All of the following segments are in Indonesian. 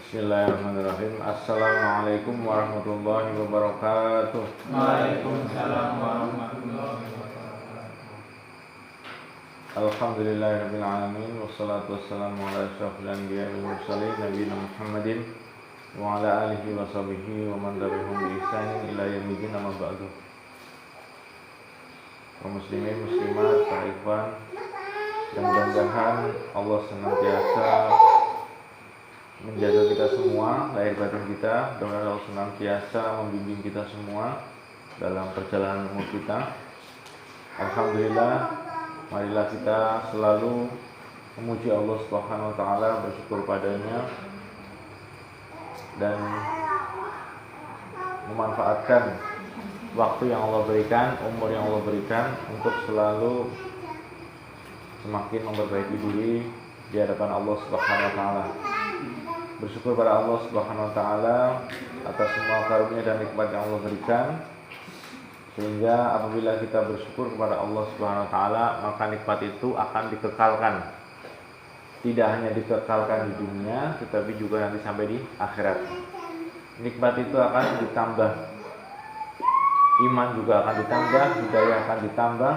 Bismillahirrahmanirrahim. Assalamualaikum warahmatullahi wabarakatuh. Waalaikumsalam warahmatullahi wabarakatuh. Alhamdulillahirabbil alamin wassalatu wassalamu ala asyrofil anbiya'i wal mursalin nabiyina Muhammadin wa ala alihi wa sahbihi wa man tabi'ahum bi ihsanin ila yaumil amma ba'du. Kaum muslimin muslimat, para ikhwan, yang mudah-mudahan Allah senantiasa menjaga kita semua, lahir batin kita, dan Allah senantiasa membimbing kita semua dalam perjalanan umur kita. Alhamdulillah, marilah kita selalu memuji Allah Subhanahu wa taala, bersyukur padanya dan memanfaatkan waktu yang Allah berikan, umur yang Allah berikan untuk selalu semakin memperbaiki diri di hadapan Allah Subhanahu wa taala. Bersyukur pada Allah Subhanahu wa taala atas semua karunia dan nikmat yang Allah berikan, sehingga apabila kita bersyukur kepada Allah Subhanahu wa taala, maka nikmat itu akan dikekalkan. Tidak hanya dikekalkan di dunia, tetapi juga nanti sampai di akhirat. Nikmat itu akan ditambah, iman juga akan ditambah, hidayah akan ditambah.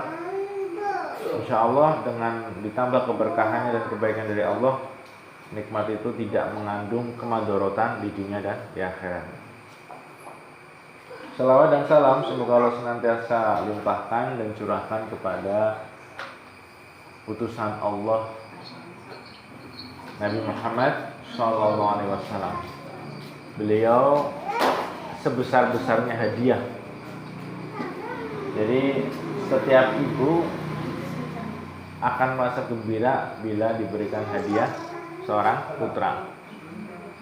Insya Allah dengan ditambah keberkahannya dan kebaikan dari Allah, nikmat itu tidak mengandung kemadorotan di dunia dan di akhirat. Salawat dan salam semoga Allah senantiasa limpahkan dan curahkan kepada utusan Allah Nabi Muhammad SAW. Beliau sebesar-besarnya hadiah. Jadi setiap ibu akan merasa gembira bila diberikan hadiah seorang putra.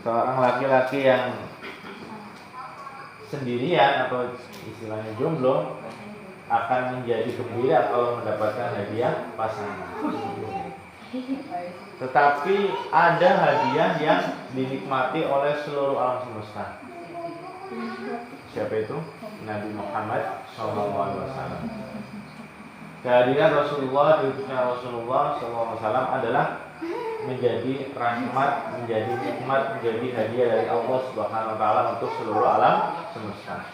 Seorang laki-laki yang sendirian atau istilahnya jomblo akan menjadi gembira kalau mendapatkan hadiah pasangan. Tetapi ada hadiah yang dinikmati oleh seluruh alam semesta. Siapa itu? Nabi Muhammad SAW. Kehadiran Rasulullah, diutusnya Rasulullah SAW adalah menjadi rahmat, menjadi nikmat, menjadi hadiah dari Allah Subhanahu wa taala untuk seluruh alam semesta.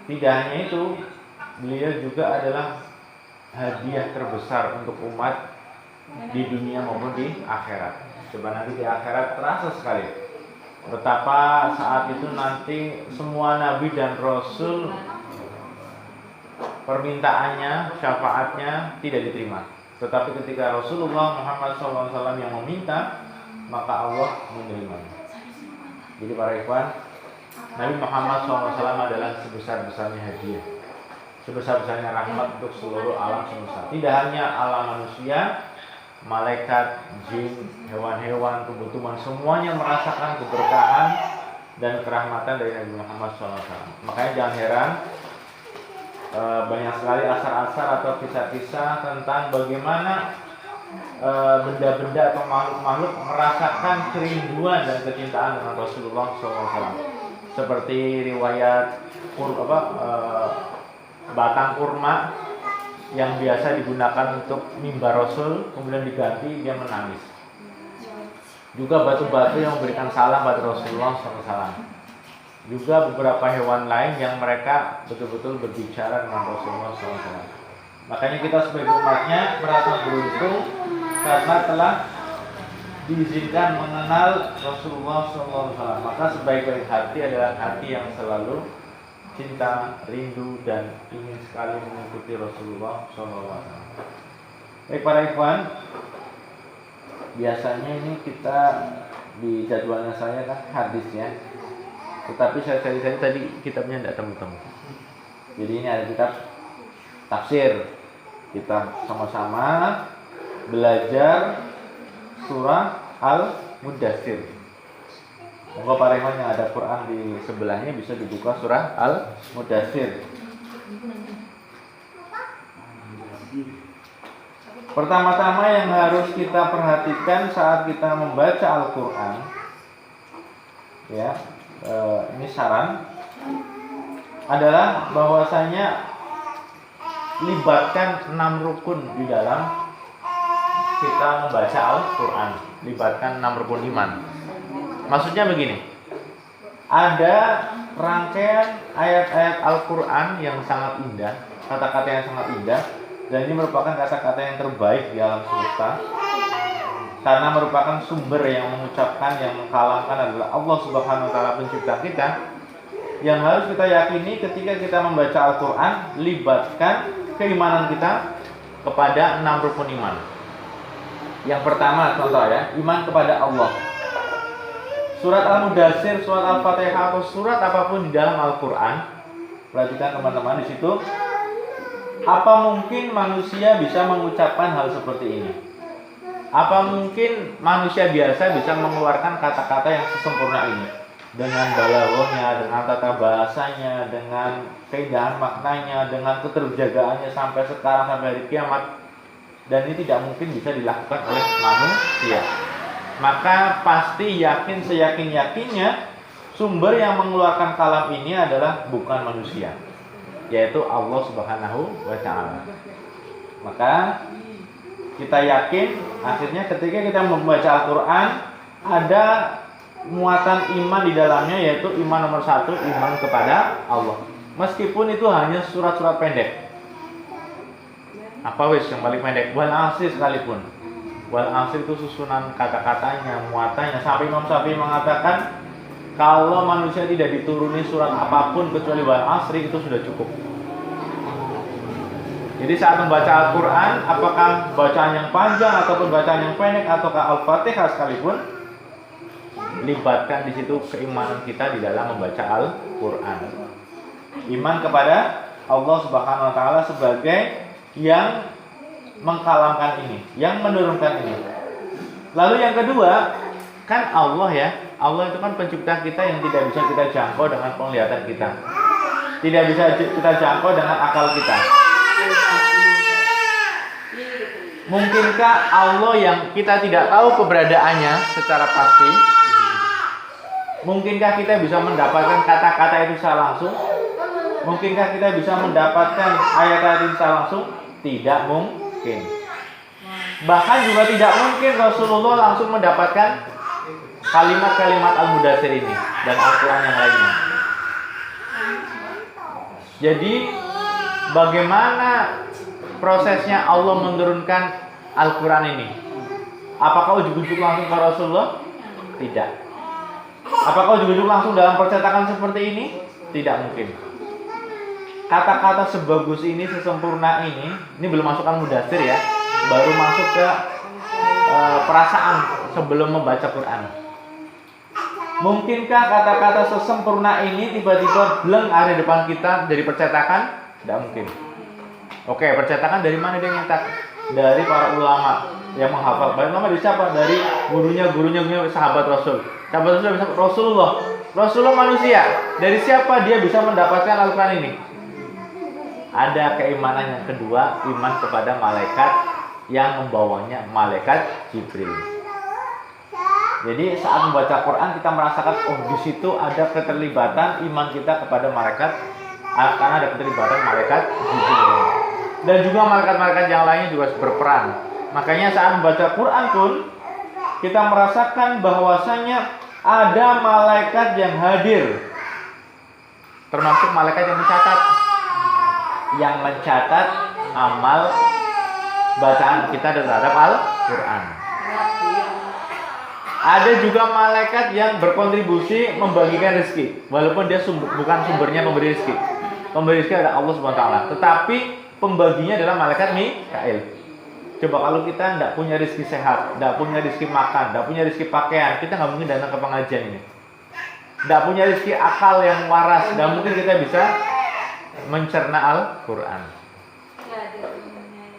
Tidak hanya itu, beliau juga adalah hadiah terbesar untuk umat di dunia maupun di akhirat. Coba nanti di akhirat terasa sekali betapa saat itu nanti semua nabi dan rasul permintaannya, syafaatnya tidak diterima. Tetapi ketika Rasulullah Muhammad SAW yang meminta, maka Allah menerimanya. Jadi para ikhwan, Nabi Muhammad SAW adalah sebesar-besarnya hadiah, sebesar-besarnya rahmat untuk seluruh alam semesta. Tidak hanya alam manusia, malaikat, jin, hewan-hewan, tumbuh-tumbuhan, semuanya merasakan keberkahan dan kerahmatan dari Nabi Muhammad SAW. Makanya jangan heran, banyak sekali asar-asar atau kisah-kisah tentang bagaimana benda-benda atau makhluk-makhluk merasakan kerinduan dan kecintaan dengan Rasulullah SAW. Seperti riwayat batang kurma yang biasa digunakan untuk mimbar Rasul, kemudian diganti dia menangis. Juga batu-batu yang memberikan salam pada Rasulullah SAW. Juga beberapa hewan lain yang mereka betul-betul berbicara dengan Rasulullah SAW. Makanya kita sebagai umatnya merasa beruntung karena telah diizinkan mengenal Rasulullah SAW. Maka sebaik-baik hati adalah hati yang selalu cinta, rindu, dan ingin sekali mengikuti Rasulullah SAW. Baik para ikhwan, biasanya ini kita di jadwalnya saya kan hadis ya. Tetapi saya tadi kitabnya tidak temu-temu. Jadi ini ada kitab tafsir. Kita sama-sama belajar surah Al-Mudaththir. Moga para ikhwan yang ada Quran di sebelahnya bisa dibuka surah Al-Mudaththir. Pertama-tama yang harus kita perhatikan saat kita membaca Al-Quran, ya. Ini saran adalah bahwasanya libatkan 6 rukun di dalam kita membaca Al-Quran. Libatkan 6 rukun iman. Maksudnya begini, ada rangkaian ayat-ayat Al-Quran yang sangat indah, kata-kata yang sangat indah, dan ini merupakan kata-kata yang terbaik di alam semesta, karena merupakan sumber yang mengucapkan, yang mengkalamkan adalah Allah Subhanahu wa Ta'ala, pencipta kita. Yang harus kita yakini ketika kita membaca Al-Quran, libatkan keimanan kita kepada 6 rukun iman. Yang pertama, contoh ya, iman kepada Allah. Surat Al-Mudaththir, surat Al-Fatihah, atau surat apapun di dalam Al-Quran, perhatikan teman-teman di situ. Apa mungkin manusia bisa mengucapkan hal seperti ini? Apa mungkin manusia biasa bisa mengeluarkan kata-kata yang sesempurna ini? Dengan balaghahnya, dengan tata bahasanya, dengan keindahan maknanya, dengan keterjagaannya sampai sekarang, sampai hari kiamat. Dan ini tidak mungkin bisa dilakukan oleh manusia. Maka pasti yakin seyakin-yakinnya sumber yang mengeluarkan kalam ini adalah bukan manusia, yaitu Allah Subhanahu wa Ta'ala. Maka kita yakin akhirnya ketika kita membaca Al-Quran ada muatan iman di dalamnya, yaitu iman nomor 1, iman kepada Allah. Meskipun itu hanya surat-surat pendek. Apa wis yang paling pendek? Wal Asr sekalipun. Wal Asr itu susunan kata-katanya, muatannya, sampai Imam Syafi'i mengatakan kalau manusia tidak dituruni surat apapun kecuali Wal Asr itu sudah cukup. Jadi saat membaca Al-Quran, apakah bacaan yang panjang ataupun bacaan yang pendek ataukah Al-Fatihah sekalipun, libatkan di situ keimanan kita di dalam membaca Al-Quran. Iman kepada Allah Subhanahu wa Ta'ala sebagai yang mengkalamkan ini, yang menurunkan ini. Lalu yang kedua, kan Allah ya, Allah itu kan pencipta kita yang tidak bisa kita jangkau dengan penglihatan kita, tidak bisa kita jangkau dengan akal kita. Mungkinkah Allah yang kita tidak tahu keberadaannya secara pasti, mungkinkah kita bisa mendapatkan kata-kata itu secara langsung? Mungkinkah kita bisa mendapatkan ayat-ayat itu secara langsung? Tidak mungkin. Bahkan juga tidak mungkin Rasulullah langsung mendapatkan kalimat-kalimat Al-Mudaththir ini dan Al-Quran yang lainnya. Jadi bagaimana prosesnya Allah menurunkan Al-Quran ini? Apakah ujuk-ujuk langsung ke Rasulullah? Tidak. Apakah ujuk-ujuk langsung dalam percetakan seperti ini? Tidak mungkin. Kata-kata sebagus ini, sesempurna ini belum masuk Al-Mudaththir ya, baru masuk ke perasaan sebelum membaca Quran. Mungkinkah kata-kata sesempurna ini tiba-tiba bleng ada di depan kita dari percetakan? Tidak mungkin. Oke, percetakan dari mana dia nyetak? Dari para ulama yang menghafal. Para ulama dari siapa? Dari gurunya sahabat Rasul. Sahabat Rasul bisa Rasulullah manusia. Dari siapa dia bisa mendapatkan Al-Quran ini? Ada keimanan yang kedua, iman kepada malaikat yang membawanya, malaikat Jibril. Jadi saat membaca Quran kita merasakan, oh di situ ada keterlibatan iman kita kepada malaikat, karena ada keterlibatan malaikat Jibril. Dan juga malaikat-malaikat yang lainnya juga berperan. Makanya saat membaca Quran pun kita merasakan bahwasanya ada malaikat yang hadir, termasuk malaikat yang mencatat amal bacaan kita terhadap Al-Quran. Ada juga malaikat yang berkontribusi membagikan rezeki, walaupun dia bukan sumbernya memberi rezeki. Pemberi rezeki adalah Allah Subhanahu wa Ta'ala, tetapi pembaginya adalah malaikat Mikail. Coba kalau kita tidak punya rezeki sehat, tidak punya rezeki makan, tidak punya rezeki pakaian, kita nggak mungkin datang ke pengajian ini. Tidak punya rezeki akal yang waras, tidak mungkin kita bisa mencerna Al-Quran.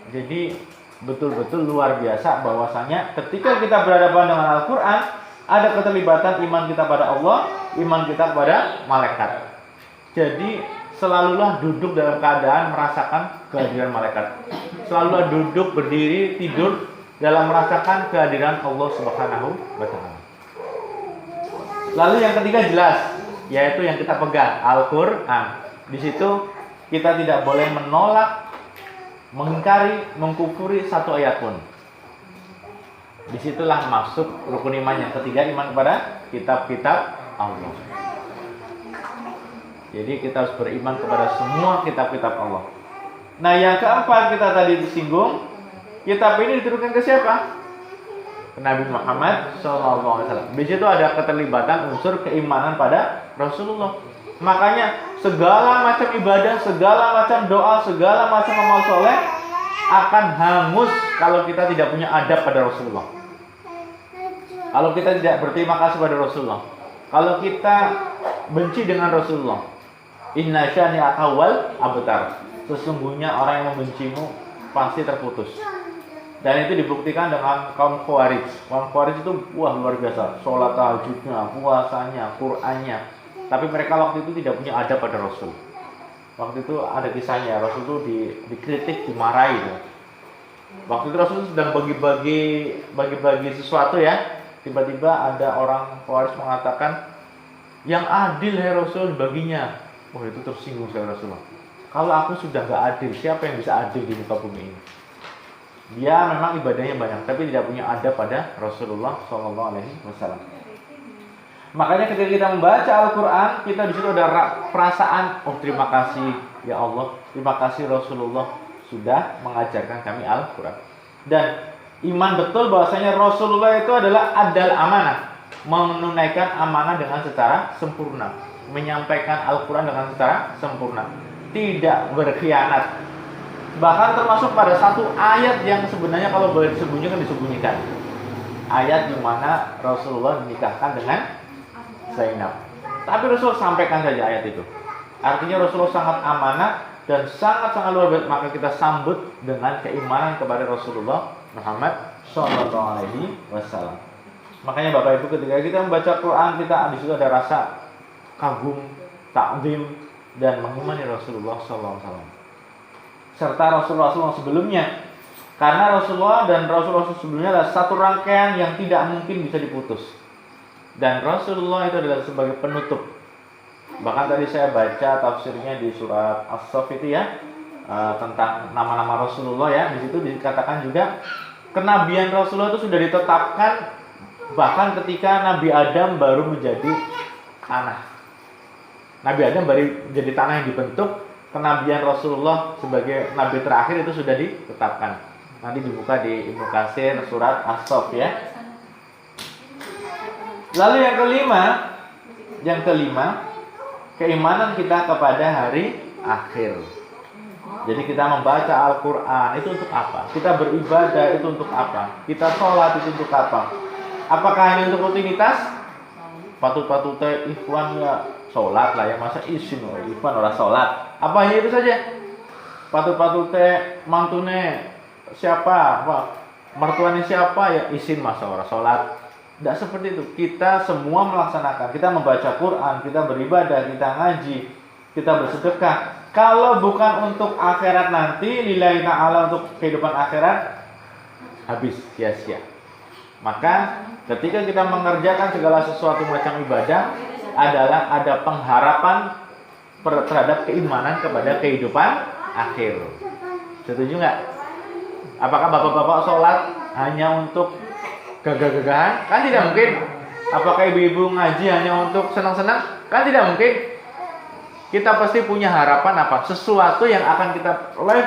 Jadi betul-betul luar biasa bahwasanya ketika kita berhadapan dengan Al-Quran, ada keterlibatan iman kita pada Allah, iman kita kepada malaikat. Jadi selalulah duduk dalam keadaan merasakan kehadiran malaikat. Selalulah duduk, berdiri, tidur dalam merasakan kehadiran Allah Subhanahu wa Ta'ala. Lalu yang ketiga jelas, yaitu yang kita pegang, Al-Quran. Di situ kita tidak boleh menolak, mengingkari, mengkufuri satu ayat pun. Disitulah masuk rukun iman yang ketiga, iman kepada kitab-kitab Allah. Jadi kita harus beriman kepada semua kitab-kitab Allah. Nah, yang keempat kita tadi disinggung, kitab ini diturunkan ke siapa? Ke Nabi Muhammad SAW. Di situ ada keterlibatan unsur keimanan pada Rasulullah. Makanya segala macam ibadah, segala macam doa, segala macam amal soleh akan hangus kalau kita tidak punya adab pada Rasulullah. Kalau kita tidak berterima kasih pada Rasulullah, kalau kita benci dengan Rasulullah, inna syani'aka wal abtar, sesungguhnya orang yang membencimu pasti terputus. Dan itu dibuktikan dengan kaum Khawarij. Kaum Khawarij itu luar biasa, sholat tahajudnya, puasanya, Qur'annya. Tapi mereka waktu itu tidak punya adab pada Rasul. Waktu itu ada kisahnya, Rasul itu dikritik, dimarahi. Waktu itu Rasul sedang bagi-bagi sesuatu ya. Tiba-tiba ada orang Khawarij mengatakan, yang adil ya Rasul baginya. Wah, itu tersinggung sekali Rasulullah. Kalau aku sudah gak adil, siapa yang bisa adil di muka bumi ini? Dia memang ibadahnya banyak, tapi tidak punya adab pada Rasulullah SAW. Makanya ketika kita membaca Al-Quran, kita di situ ada perasaan, oh terima kasih ya Allah, terima kasih Rasulullah sudah mengajarkan kami Al-Quran. Dan iman betul bahwasanya Rasulullah itu adalah adal amanah, menunaikan amanah dengan secara sempurna, menyampaikan Al-Quran dengan secara sempurna, tidak berkhianat. Bahkan termasuk pada satu ayat yang sebenarnya kalau boleh disembunyikan. Ayat di mana Rasulullah menikahkan dengan Zainab. Tapi Rasul sampaikan saja ayat itu. Artinya Rasulullah sangat amanah dan sangat-sangat luar biasa. Maka kita sambut dengan keimanan kepada Rasulullah Muhammad SAW. Makanya Bapak Ibu, ketika kita membaca Quran, kita di situ ada rasa kagum, takzim, dan mengimani Rasulullah SAW. Serta Rasulullah sebelumnya, karena Rasulullah dan Rasulullah sebelumnya adalah satu rangkaian yang tidak mungkin bisa diputus, dan Rasulullah itu adalah sebagai penutup. Bahkan tadi saya baca tafsirnya di surat As-Saff itu ya, tentang nama-nama Rasulullah ya. Di situ dikatakan juga kenabian Rasulullah itu sudah ditetapkan bahkan ketika Nabi Adam baru menjadi tanah. Nabi Adam baru jadi tanah yang dibentuk. Kenabian Rasulullah sebagai nabi terakhir itu sudah ditetapkan. Nanti dibuka di Ibnu Katsir surat As-Saff ya. Lalu yang kelima, keimanan kita kepada hari akhir. Jadi kita membaca Al-Quran itu untuk apa? Kita beribadah itu untuk apa? Kita sholat itu untuk apa? Apakah hanya untuk rutinitas? Patut-patutnya ikhwan ya sholat lah ya, masa isin ikhwan orang sholat. Apa hanya itu saja? Patut-patutnya mantune siapa? Mertuanya siapa ya isin masa orang sholat. Tidak seperti itu. Kita semua melaksanakan. Kita membaca Quran, kita beribadah, kita ngaji, kita bersedekah. Kalau bukan untuk akhirat nanti, lillahi ta'ala, untuk kehidupan akhirat, habis sia-sia. Maka ketika kita mengerjakan segala sesuatu macam ibadah, adalah ada pengharapan terhadap keimanan kepada kehidupan akhir. Setuju nggak? Apakah bapak-bapak sholat hanya untuk gagah-gagahan? Kan tidak mungkin. Apakah ibu-ibu ngaji hanya untuk senang-senang? Kan tidak mungkin. Kita pasti punya harapan apa? Sesuatu yang akan kita peroleh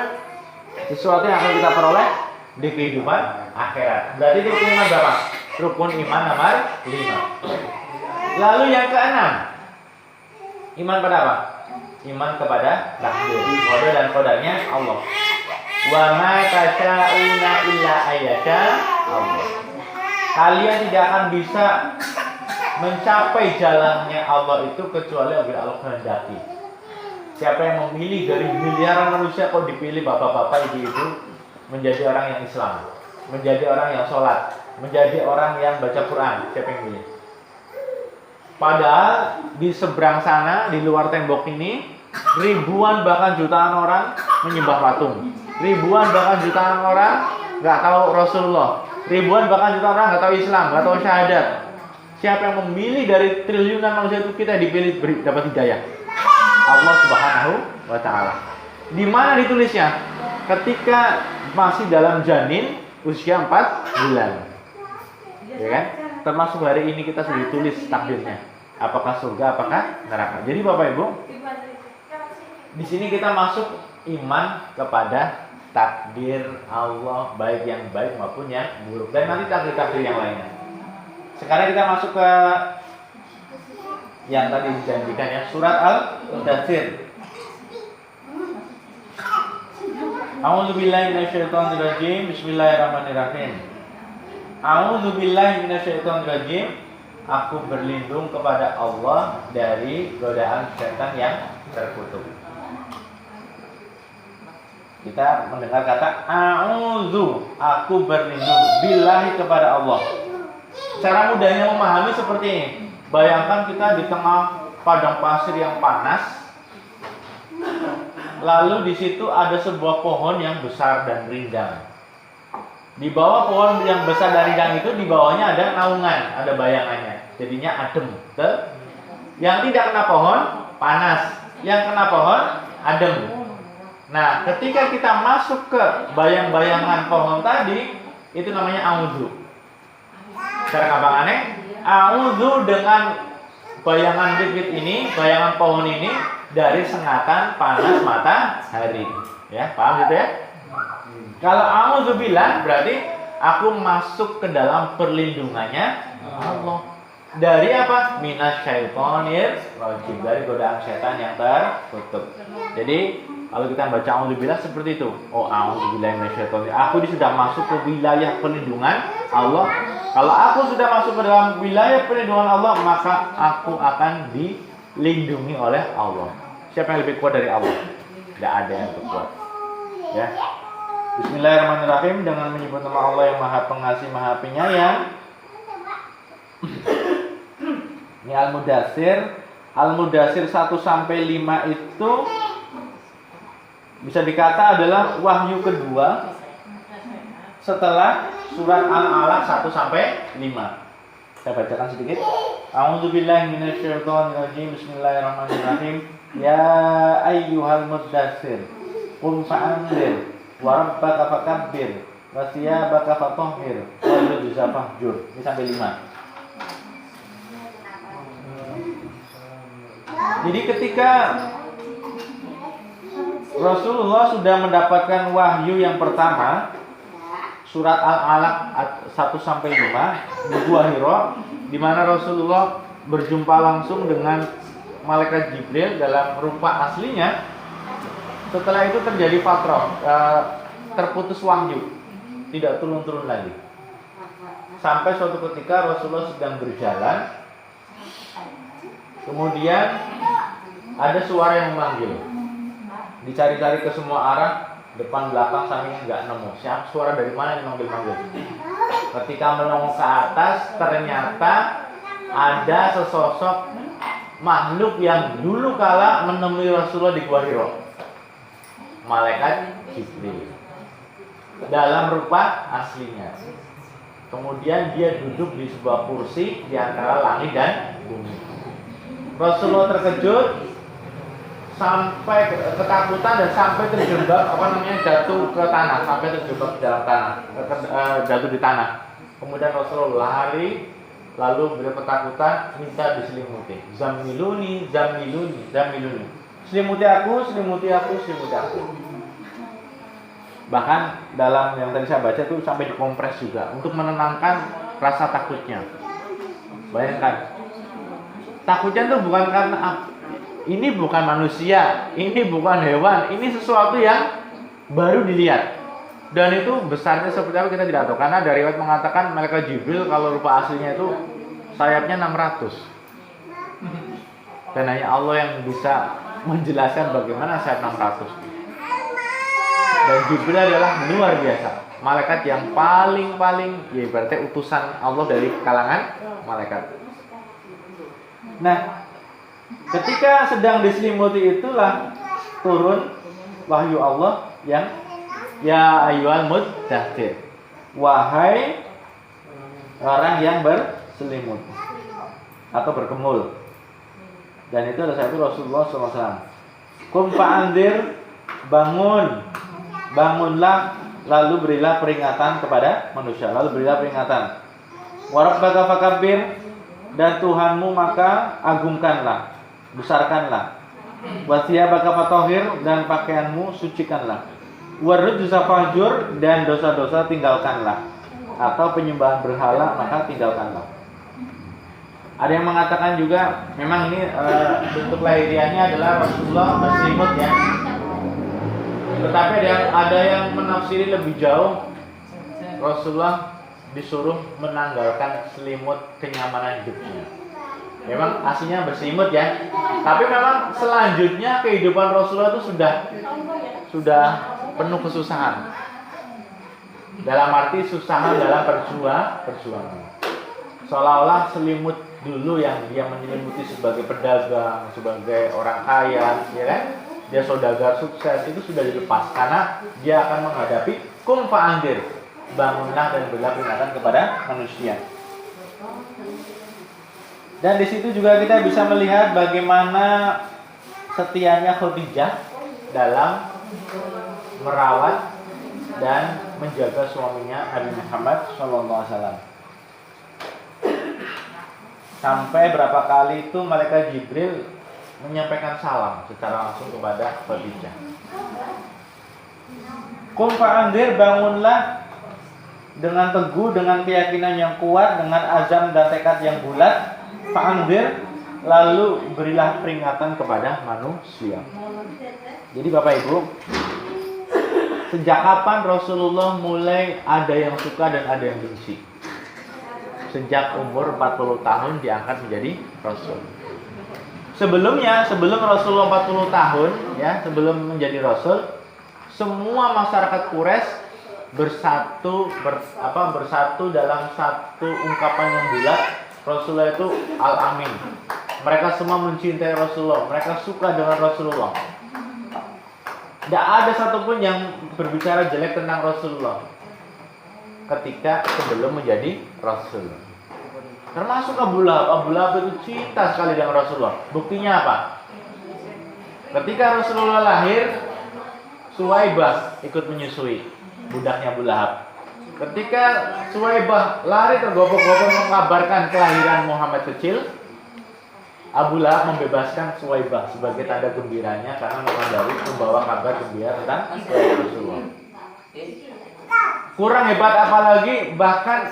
di kehidupan akhirat. Berarti itu rukun iman berapa? Rukun iman nomor 5. Lalu yang keenam, iman pada apa? Iman kepada takdir, qada dan qadarnya Allah. Wa ma tasyauna illa ayyasha Allah. Kalian tidak akan bisa mencapai jalannya Allah itu kecuali apabila Allah kehendaki. Siapa yang memilih dari miliaran manusia kok dipilih bapak-bapak, ibu-ibu menjadi orang yang Islam, menjadi orang yang sholat, menjadi orang yang baca Quran? Siapa yang pilih? Padahal di seberang sana, di luar tembok ini, ribuan bahkan jutaan orang menyembah patung. Ribuan bahkan jutaan orang nggak tahu Rasulullah. Ribuan bahkan jutaan orang nggak tahu Islam, nggak tahu syahadat. Siapa yang memilih dari triliunan manusia itu, kita dipilih dapat hidayah? Allah Subhanahu wa Ta'ala. Di mana ditulisnya? Ketika masih dalam janin usia 4 bulan. ya kan? Termasuk hari ini kita sudah ditulis takdirnya. Apakah surga, apakah neraka. Jadi Bapak Ibu, di sini kita masuk iman kepada takdir Allah, baik yang baik maupun yang buruk, dan nanti takdir-takdir yang lainnya. Sekarang kita masuk ke yang tadi dijanjikan ya, surat Al-Mudaththir. A'udzubillahi minasyaitonirrajim. Bismillahirrahmanirrahim. A'udzubillahi minasyaitonirrajim. Aku berlindung kepada Allah dari godaan setan yang terkutuk. Kita mendengar kata a'udzu, aku berlindung, billahi kepada Allah. Cara mudahnya memahami seperti ini. Bayangkan kita di tengah padang pasir yang panas. Lalu di situ ada sebuah pohon yang besar dan rindang. Di bawah pohon yang besar dan rindang itu, di bawahnya ada naungan, ada bayangannya. Jadinya adem. Yang tidak kena pohon panas, yang kena pohon adem. Nah, ketika kita masuk ke bayang-bayangan pohon tadi, itu namanya a'udzu. Cara gampangannya, a'udzu dengan bayangan bibit ini, bayangan pohon ini dari sengatan panas matahari. Ya, paham gitu ya? Kalau a'udzubillah berarti aku masuk ke dalam perlindungannya Allah. Dari apa? Minasyaitonir rajim, dari godaan setan yang tertutup. Jadi kalau kita baca a'udzubillah seperti itu. Oh, a'udzubillahi minasyaitonir. Aku sudah masuk ke wilayah perlindungan Allah. Kalau aku sudah masuk ke dalam wilayah perlindungan Allah, maka aku akan dilindungi oleh Allah. Siapa yang lebih kuat dari Allah? Tidak ada yang lebih kuat. Ya. Bismillahirrahmanirrahim, dengan menyebut nama Allah yang Maha Pengasih, Maha Penyayang. Ini Al-Mudaththir. Al-Mudaththir 1 sampai 5 itu bisa dikata adalah wahyu kedua setelah surat Al-Alaq 1 sampai 5. Saya bacakan sedikit. A'udzubillahi minasyaitonirrajim. Bismillahirrahmanirrahim. Ya ayyuhal mudaththir, qum fa'anzir wa rabbaka fakabbir wa thiyabaka fatahhir wa rujza fahjur. Ini sampai 5. Jadi ketika Rasulullah sudah mendapatkan wahyu yang pertama, surat Al-Alaq 1 sampai 5 di Gua Hira, di mana Rasulullah berjumpa langsung dengan malaikat Jibril dalam rupa aslinya. Setelah itu terjadi fatrah, terputus wahyu, tidak turun-turun lagi. Sampai suatu ketika Rasulullah sedang berjalan, kemudian ada suara yang memanggil. Dicari-cari ke semua arah, depan belakang samping nggak nemu. Siapa suara dari mana yang manggil-manggil? Ketika menengok ke atas, ternyata ada sesosok makhluk yang dulu kala menemui Rasulullah di Gua Hira. Malaikat Jibril dalam rupa aslinya. Kemudian dia duduk di sebuah kursi di antara langit dan bumi. Rasulullah terkejut, sampai ketakutan dan sampai terjebak jatuh ke tanah, sampai terjebak di dalam tanah, jatuh di tanah. Kemudian Rasulullah lari, lalu beliau ketakutan minta diselimuti. Zamiluni, zamiluni, zamiluni. Selimuti aku, selimuti aku, selimuti aku. Bahkan dalam yang tadi saya baca itu sampai dikompres juga untuk menenangkan rasa takutnya. Bayangkan, takutnya itu bukan karena ini bukan manusia, ini bukan hewan, ini sesuatu yang baru dilihat. Dan itu besarnya seperti apa kita tidak tahu. Karena dari riwayat mengatakan malaikat Jibril kalau rupa aslinya itu sayapnya 600. Dan hanya Allah yang bisa menjelaskan bagaimana sayap 600. Dan Jibril adalah luar biasa, malaikat yang paling ya berarti utusan Allah dari kalangan malaikat. Nah, ketika sedang diselimuti itulah turun wahyu Allah yang ya ayyuhal mudaththir, wahai orang yang berselimut atau berkemul. Dan itu ada satu Rasulullah SAW. Qum fa'anzir, bangunlah, lalu berilah peringatan kepada manusia, lalu berilah peringatan. Wa rabbaka fakabbir, dan Tuhanmu maka agungkanlah, besarkanlah. Wa thiyabaka fatahhir, dan pakaianmu sucikanlah. Wa rujza fahjur, dan dosa-dosa tinggalkanlah, atau penyembahan berhala maka tinggalkanlah. Ada yang mengatakan juga memang ini bentuk lahiriahnya adalah Rasulullah berselimut ya. Tetapi ada yang menafsiri lebih jauh, Rasulullah disuruh menanggalkan selimut kenyamanan hidupnya. Memang aslinya berselimut ya, tapi memang selanjutnya kehidupan Rasulullah itu sudah penuh kesusahan. Dalam arti susah dalam perjuangan. Seolah-olah selimut dulu yang dia menyelimuti sebagai pedagang, sebagai orang kaya, ya kan? Dia saudagar sukses, itu sudah dilepas karena dia akan menghadapi kum fa'andir, bangunlah dan berilah peringatan kepada manusia. Dan di situ juga kita bisa melihat bagaimana setianya Khadijah dalam merawat dan menjaga suaminya Nabi Muhammad SAW. Sampai berapa kali itu malaikat Jibril menyampaikan salam secara langsung kepada Khadijah. Qum fa'anzir, bangunlah dengan teguh, dengan keyakinan yang kuat, dengan azam dan tekad yang bulat. Fa'anzir, lalu berilah peringatan kepada manusia. Jadi Bapak Ibu, sejak kapan Rasulullah mulai ada yang suka dan ada yang benci? Sejak umur 40 tahun diangkat menjadi Rasul. Sebelum Rasulullah 40 tahun ya, sebelum menjadi Rasul, semua masyarakat Quraisy bersatu dalam satu ungkapan yang bulat, Rasulullah itu Al-Amin. Mereka semua mencintai Rasulullah, mereka suka dengan Rasulullah. Tidak ada satupun yang berbicara jelek tentang Rasulullah ketika sebelum menjadi Rasul. Termasuk Abu Lahab. Abu Lahab itu cinta sekali dengan Rasulullah. Buktinya apa? Ketika Rasulullah lahir, Suwaibah ikut menyusui budaknya Abu Lahab. Ketika Suwaibah lari tergobok-gobok mengabarkan kelahiran Muhammad kecil, Abu Lahab membebaskan Suwaibah sebagai tanda gembiranya karena Muhammad membawa kabar gembira tentang Rasulullah. Kurang hebat apalagi, bahkan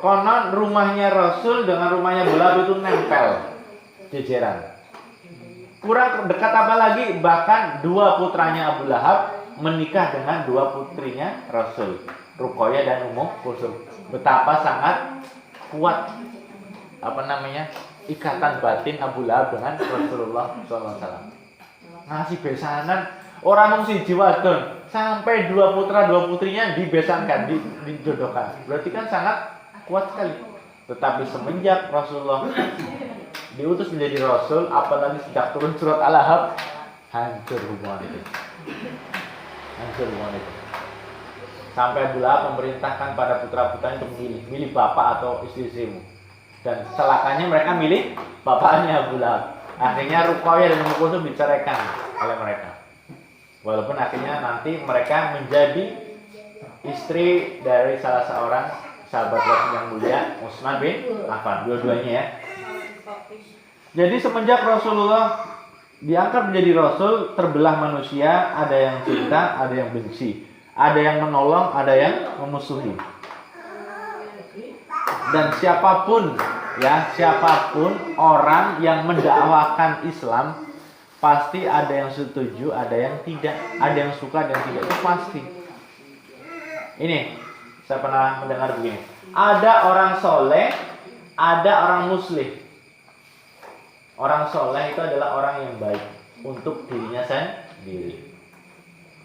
konon rumahnya Rasul dengan rumahnya Abu Lahab itu nempel jejeran. Kurang dekat apa lagi, bahkan dua putranya Abu Lahab menikah dengan dua putrinya Rasul, Ruqayyah dan Ummu Kulsum. Betapa sangat kuat ikatan batin Abu Lahab dengan Rasulullah SAW. Ngasih besanan orang mung siji wadon sampai dua putra dua putrinya dibesankan, dijodohkan. Berarti kan sangat kuat sekali. Tetapi semenjak Rasulullah diutus menjadi Rasul, apalagi sejak turun surat Al-Ahzab, hancur hubungan itu. Sampai Abu Lahab memerintahkan pada putra-putranya untuk milih bapak atau istri-istrimu. Dan celakanya mereka milih bapaknya Abu Lahab. Akhirnya Ruqayyah dan Ummu Kulsum diceraikan oleh mereka. Walaupun akhirnya nanti mereka menjadi istri dari salah seorang sahabat Rasul yang mulia, Utsman bin Affan, dua-duanya ya. Jadi semenjak Rasulullah diangkat menjadi Rasul, terbelah manusia, ada yang cinta, ada yang benci, ada yang menolong, ada yang memusuhi. Dan siapapun orang yang mendakwakan Islam, pasti ada yang setuju, ada yang tidak, ada yang suka dan tidak, itu pasti. Ini saya pernah mendengar begini. Ada orang soleh, ada orang muslih. Orang soleh itu adalah orang yang baik untuk dirinya sendiri.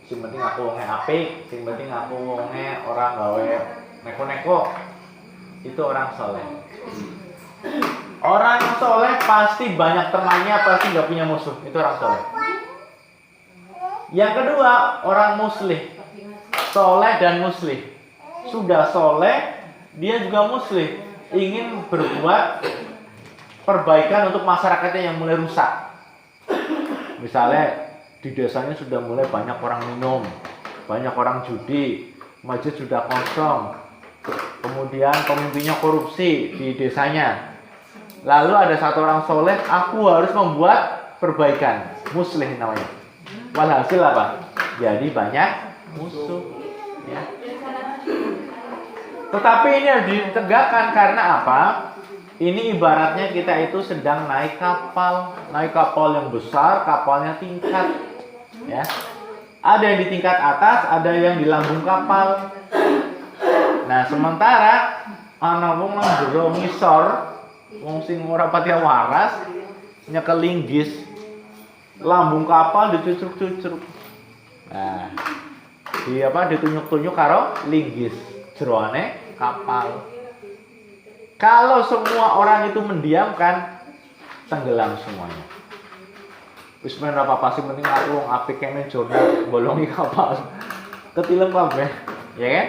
Sing penting aku wonge apik, sing penting aku wonge orang gawe neko-neko. Itu orang soleh. Orang soleh pasti banyak temannya, pasti nggak punya musuh. Itu orang soleh. Yang kedua, orang muslih. Soleh dan muslih. Sudah soleh, dia juga muslih. Ingin berbuat perbaikan untuk masyarakatnya yang mulai rusak. Misalnya di desanya sudah mulai banyak orang minum, banyak orang judi, masjid sudah kosong, kemudian pemimpinnya korupsi di desanya. Lalu ada satu orang soleh, aku harus membuat perbaikan, muslih namanya. Walhasil apa? Jadi banyak musuh. Ya. Tetapi ini harus ditegakkan karena apa? Ini ibaratnya kita itu sedang naik kapal yang besar, kapalnya tingkat, ya. Ada yang di tingkat atas, ada yang di lambung kapal. Nah, sementara ana wong nang jero ngisor, wong sing ora pati waras, nyekel linggis, lambung kapal dicucruk-cucruk. Nah, ditunjuk-tunjuk karo linggis jeroane kapal. Kalau semua orang itu mendiamkan, tenggelam semuanya. Wis men apa sih penting aku wong apik kene jurnal bolongi kapal. Ketilem kabeh, ya kan?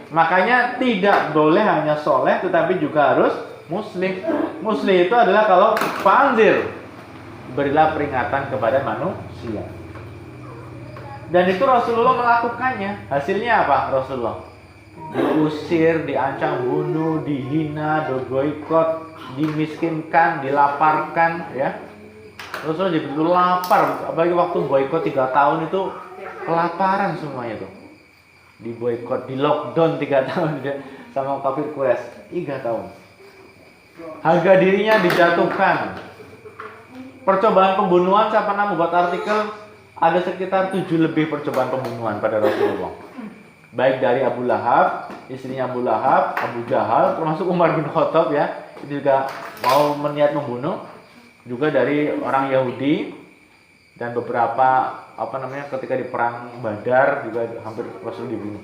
Makanya tidak boleh hanya soleh tetapi juga harus muslim. Muslim itu adalah kalau panzir, berilah peringatan kepada manusia. Dan itu Rasulullah melakukannya. Hasilnya apa Rasulullah? Diusir, diancam bunuh, dihina, diboikot, dimiskinkan, dilaparkan, ya. Rasulullah jadi lapar, apalagi waktu boikot 3 tahun itu kelaparan semuanya tuh. Diboikot, di lockdown 3 tahun sama kafir Quraisy 3 tahun. Harga dirinya dijatuhkan. Percobaan pembunuhan, saya pernah membuat artikel, ada sekitar 7 lebih percobaan pembunuhan pada Rasulullah. Baik dari Abu Lahab, istrinya Abu Lahab, Abu Jahal, termasuk Umar bin Khattab, ya, itu juga mau berniat membunuh. Juga dari orang Yahudi dan beberapa ketika di perang Badar juga hampir Rasul dibunuh.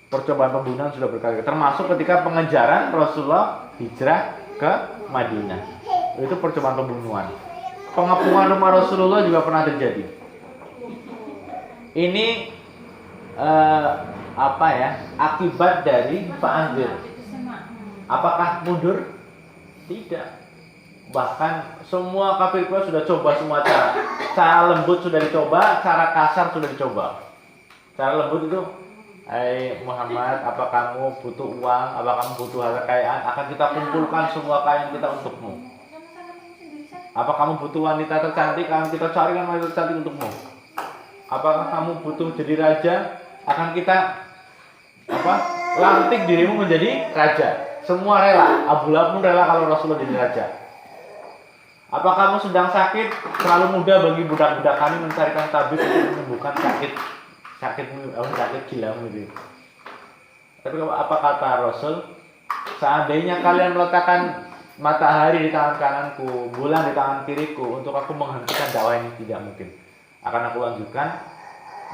Percobaan pembunuhan sudah berkali-kali, termasuk ketika pengejaran Rasulullah hijrah ke Madinah. Itu percobaan pembunuhan. Pengepungan rumah Rasulullah juga pernah terjadi. Ini akibat dari Fa'anzir. Apakah mundur? Tidak. Bahkan semua kafir Quraisy sudah coba semua cara. Cara lembut sudah dicoba, cara kasar sudah dicoba. Cara lembut itu, "Hai Muhammad, apa kamu butuh uang? Apa kamu butuh harta kekayaan? Akan kita kumpulkan semua kekayaan kita untukmu. Apa kamu butuh wanita tercantik? Akan kita carikan wanita tercantik untukmu. Apakah kamu butuh jadi raja? Akan kita lantik dirimu menjadi raja." Semua rela. Abu Lahab pun rela kalau Rasulullah jadi raja. Apa kamu sedang sakit? Terlalu mudah bagi budak-budak kami mencarikan tabib untuk menyembuhkan sakitmu, sakit gilamu gitu. Tapi apa kata Rasul? Seandainya kalian meletakkan matahari di tangan kananku, bulan di tangan kiriku, untuk aku menghentikan dakwah ini tidak mungkin. Akan aku lanjutkan,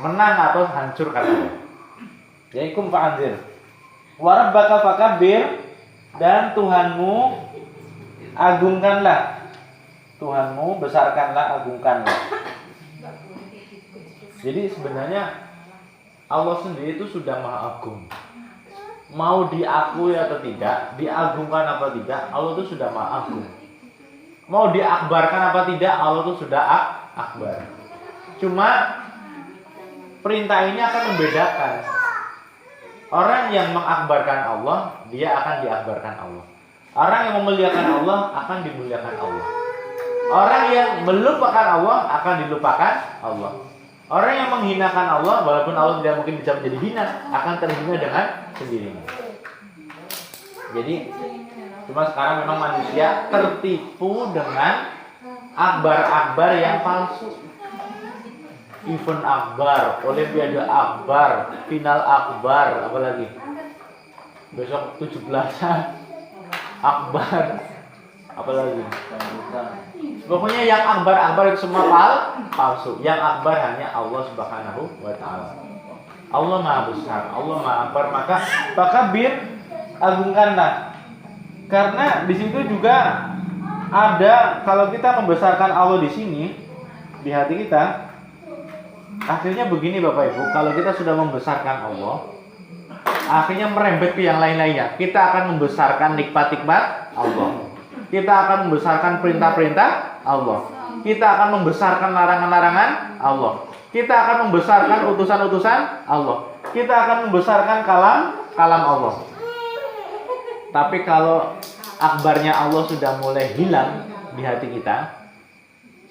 menang atau hancur kalian. Yaikum fa'anzir. Wa rabbaka fakabbir, dan Tuhanmu agungkanlah. Tuhanmu besarkanlah, agungkanlah. Jadi sebenarnya Allah sendiri itu sudah Maha Agung. Mau diakui atau tidak, diagungkan apa tidak, Allah itu sudah Maha Agung. Mau diakbarkan apa tidak, Allah itu sudah akbar. Cuma perintah ini akan membedakan. Orang yang mengakbarkan Allah, dia akan diakbarkan Allah. Orang yang memuliakan Allah akan dimuliakan Allah. Orang yang melupakan Allah akan dilupakan Allah. Orang yang menghinakan Allah, walaupun Allah tidak mungkin bisa menjadi hina, akan terhina dengan sendirinya. Jadi cuma sekarang memang manusia tertipu dengan akbar-akbar yang palsu. Event akbar, olimpiade akbar, final akbar, apalagi besok 17-an akbar, apalagi. Pokoknya yang akbar itu semua palsu. Yang akbar hanya Allah Subhanahu wa taala. Allah Maha besar, Allah Maha akbar, maka agungkanlah. Karena di situ juga ada, kalau kita membesarkan Allah di sini di hati kita, akhirnya begini Bapak Ibu, kalau kita sudah membesarkan Allah, akhirnya merembet ke yang lain-lainnya. Kita akan membesarkan nikmat-nikmat Allah. Kita akan membesarkan perintah-perintah Allah. Kita akan membesarkan larangan-larangan Allah. Kita akan membesarkan utusan-utusan Allah. Kita akan membesarkan kalam Allah. Tapi kalau akbarnya Allah sudah mulai hilang di hati kita,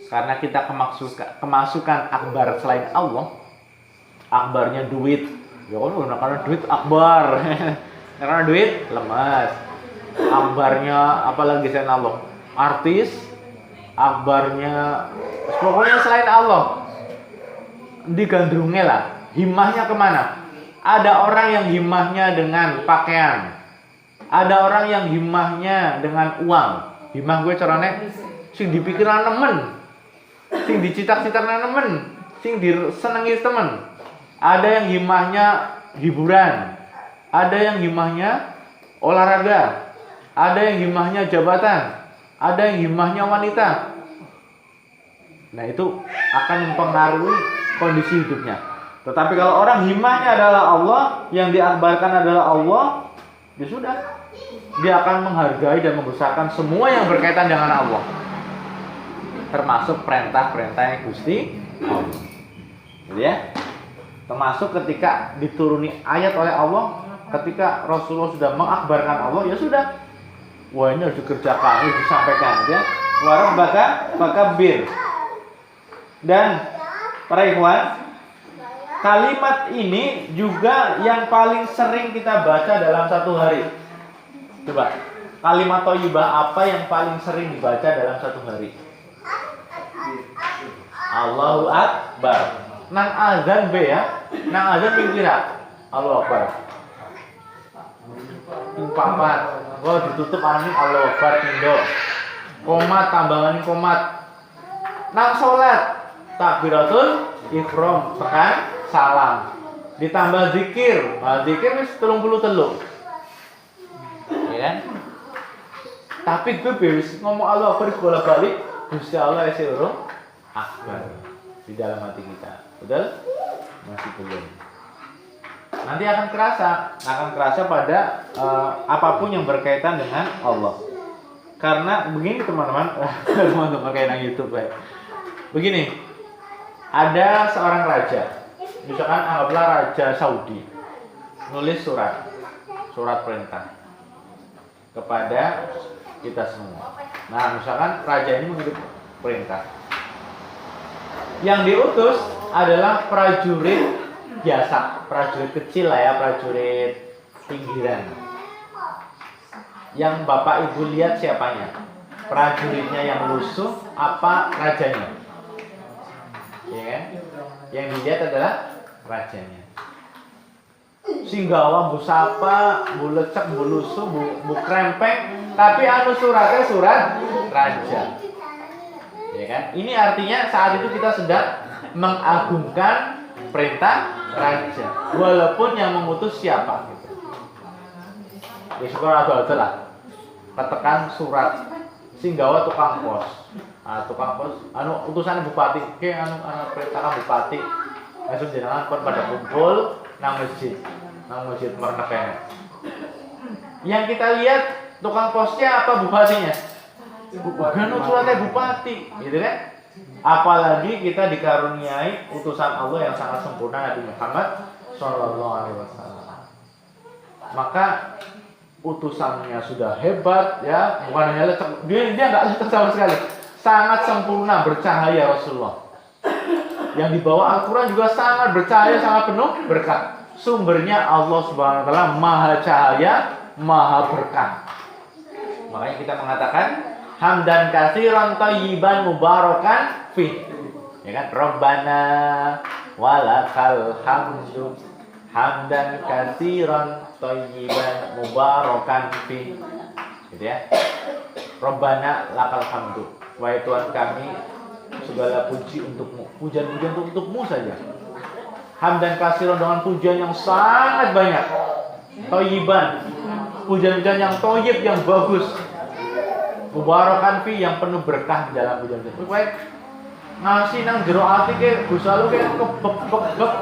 karena kita kemasukan akbar selain Allah, akbarnya duit, ya kan, karena duit akbar, karena duit lemas. Akbarnya apalagi selain Allah, artis, akbarnya pokoknya selain Allah, digandrungnya lah. Himmahnya kemana? Ada orang yang himmahnya dengan pakaian, ada orang yang himmahnya dengan uang. Himmah gue caranya sing dipikiran nemen, sing dicitak-citak nemen, sing disenengi temen. Ada yang himmahnya hiburan, ada yang himmahnya olahraga, ada yang himmahnya jabatan, ada yang himmahnya wanita. Nah, itu akan mempengaruhi kondisi hidupnya. Tetapi kalau orang himmahnya adalah Allah, yang diakbarkan adalah Allah, ya sudah, dia akan menghargai dan membesarkan semua yang berkaitan dengan Allah, termasuk perintah-perintah Gusti Allah. Gitu ya. Termasuk ketika dituruni ayat oleh Allah, ketika Rasulullah sudah mengakbarkan Allah, ya sudah, wah ini harus dikerjakan, harus disampaikan, ya. Wa rabbaka fakabbir. Dan para ikhwan, kalimat ini juga yang paling sering kita baca dalam satu hari. Coba, kalimat thayyibah apa yang paling sering dibaca dalam satu hari? Allahu Akbar. Nang azan be ya, nang azan pingkira. Allahu Akbar. Papat. Kalau ditutup amin Allahu Akbar pindo. Komat tambahan komat. Nang salat takbiratul ihram tekan salam. Ditambah zikir. Zikir wis 33. Ya kan? Tapi gue wis ngomong Allahu Akbar bolak-balik, Gusti Allah isi urung akbar di dalam hati kita. Betul? Masih belum. Nanti akan kerasa pada apapun yang berkaitan dengan Allah. Karena begini teman-teman, teman-teman kayak nang YouTube ya. Begini, ada seorang raja, misalkan anggaplah Raja Saudi, nulis surat perintah kepada kita semua. Nah, misalkan raja ini mengirim perintah. Yang diutus adalah prajurit biasa, prajurit kecil lah ya, prajurit pinggiran. Yang Bapak Ibu lihat siapanya? Prajuritnya yang lusuh apa rajanya? Ya kan? Yang dilihat adalah rajanya. Singgawa bu sapa, bu lecek, bu lusuh, bu krempeng, tapi anu suratnya surat raja. Ya kan? Ini artinya saat itu kita sedang mengagungkan perintah raja, walaupun yang mengutus siapa gitu. Ya syukur atau lah. Ketekan surat singgawa tukang pos. Tukang pos anu utusan bupati ke anu perintahkan bupati langsung jenengan kon pada kumpul nang masjid Marnakene. Yang kita lihat tukang posnya apa bupatinya? Bukan suratnya bupati, gitu kan? Apalagi kita dikaruniai utusan Allah yang sangat sempurna, Nabi Muhammad SAW. Maka utusannya sudah hebat, ya, bukan hanya lecek, dia nggak lecek sama sekali, sangat sempurna, bercahaya Rasulullah. Yang dibawa Al-Quran juga sangat bercahaya, sangat penuh berkah. Sumbernya Allah Subhanahu Wa Taala, maha cahaya, maha berkah. Makanya kita mengatakan hamdan katsiran thayyiban mubarakan fi. Ya kan? Rabbana walakal hamdu hamdan katsiran thayyiban mubarakan fi. Gitu ya. Rabbana lakal hamdu. Wahai Tuhan kami, segala puji untukmu. Pujian-pujian untukmu saja. Hamdan katsiran dengan pujian yang sangat banyak. Thayyiban. Pujian-pujian yang thayyib, yang bagus. Mubarakan fi, yang penuh berkah di dalam pujian-pujian. Kowe ngasih nang jero ati ke gusalu ke kebek-bek.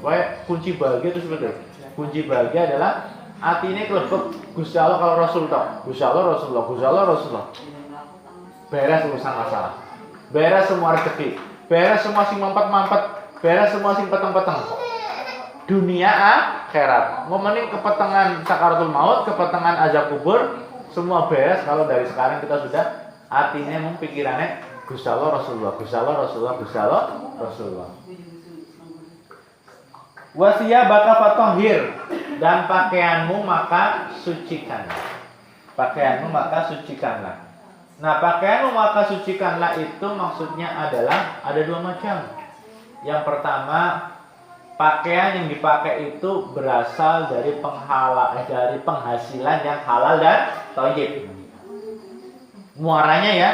Kowe kunci bahagia itu seperti itu. Kunci bahagia adalah atine klebek Gusti Allah kalau Rasul tok. Gusti Allah Rasulullah, Gusti Allah Rasulullah. Beres urusan masalah. Beres semua rezeki. Beres semua sing mampet-mampet. Beres semua sing peteng-peteng. dunia akhirat. Ngomongin kepetengan sakaratul maut, kepetengan azab kubur, semua beres kalau dari sekarang kita sudah hatinya pikirannya Gusti Allah Rasulullah, Gusti Allah Rasulullah, Gusti Allah Rasulullah. Wasiyah baka fatahhir, dan pakaianmu maka sucikanlah. Pakaianmu maka sucikanlah. Nah, pakaianmu maka sucikanlah itu maksudnya adalah ada dua macam. Yang pertama, pakaian yang dipakai itu berasal dari penghasilan yang halal dan thayyib. Muaranya ya,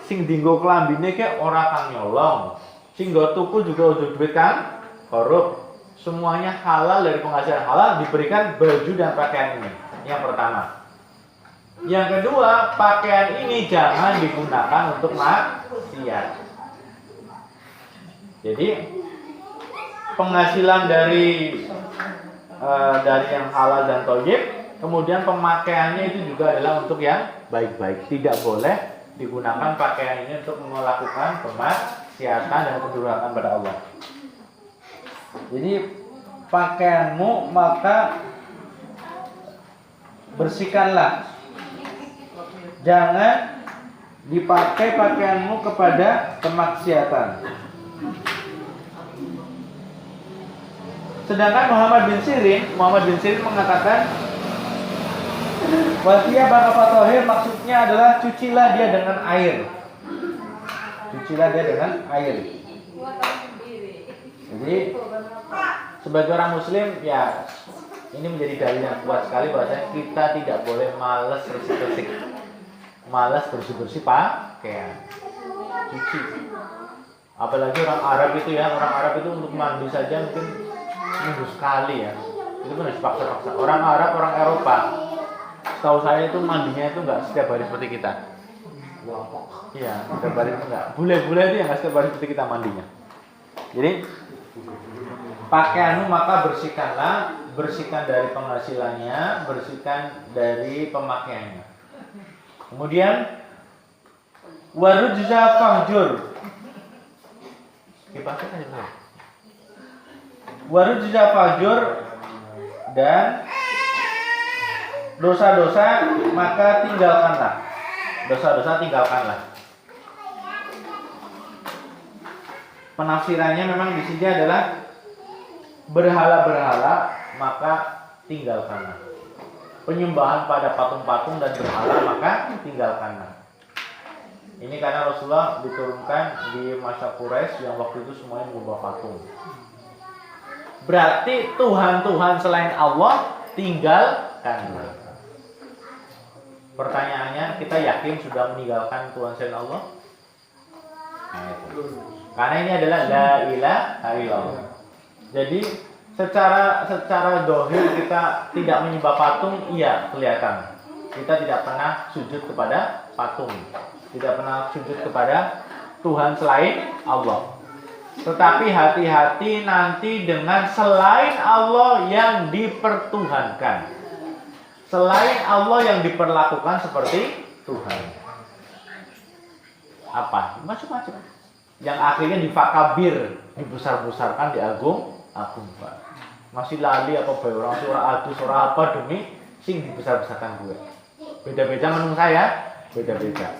sing dinggo klambine ke ora kang nyolong, sing nggo tuku juga udah duit kan korup. Semuanya halal dari penghasilan halal diberikan baju dan pakaian ini. Yang pertama. Yang kedua, pakaian ini jangan digunakan untuk maksiat. Jadi penghasilan dari yang halal dan thayyib, kemudian pemakaiannya itu juga adalah untuk yang baik-baik. Tidak boleh digunakan pakaian ini untuk melakukan kemaksiatan dan kedurhakaan pada Allah. Jadi pakaianmu maka bersihkanlah. Jangan dipakai pakaianmu kepada kemaksiatan. Sedangkan Muhammad bin Sirin mengatakan wasiyah baka fatahhir maksudnya adalah cucilah dia dengan air. Cucilah dia dengan air. Jadi sebagai orang muslim ya ini menjadi dalil yang kuat sekali bahwasanya kita tidak boleh malas bersih-bersih pakaian. Cuci. Apalagi orang Arab itu untuk mandi saja mungkin seminggu sekali ya. Itu pun harus paksa-paksa. Orang Arab, orang Eropa, setahu saya itu mandinya itu enggak setiap hari seperti kita. Iya, setiap hari itu enggak. Bule-bule itu yang enggak setiap hari seperti kita mandinya. Jadi pakaianmu maka bersihkan dari penghasilannya, bersihkan dari pemakaiannya. Kemudian warujza fahjur. Dipakai aja. Warujza fahjur, dan dosa-dosa maka tinggalkanlah. Dosa-dosa tinggalkanlah. Penafsirannya memang di sini adalah berhala-berhala maka tinggalkanlah. Penyembahan pada patung-patung dan berhala maka tinggalkanlah. Ini karena Rasulullah diturunkan di masa Quraisy yang waktu itu semuanya menyembah patung. Berarti Tuhan-Tuhan selain Allah tinggalkanlah. Pertanyaannya, kita yakin sudah meninggalkan Tuhan selain Allah? Nah, itu. Karena ini adalah la ilaha illallah. Jadi secara dohir kita tidak menyembah patung, iya kelihatan. Kita tidak pernah sujud kepada patung, tidak pernah sujud kepada Tuhan selain Allah. Tetapi hati-hati nanti dengan selain Allah yang dipertuhankan, selain Allah yang diperlakukan seperti Tuhan. Apa? Macam-macam. Yang akhirnya difakabir, dibesar-besarkan, diagung-agungkan. Masih lali apa bae orang surah adu surah apa demi sing dibesar-besarkan gue. Beda-beda menurut saya, beda-beda.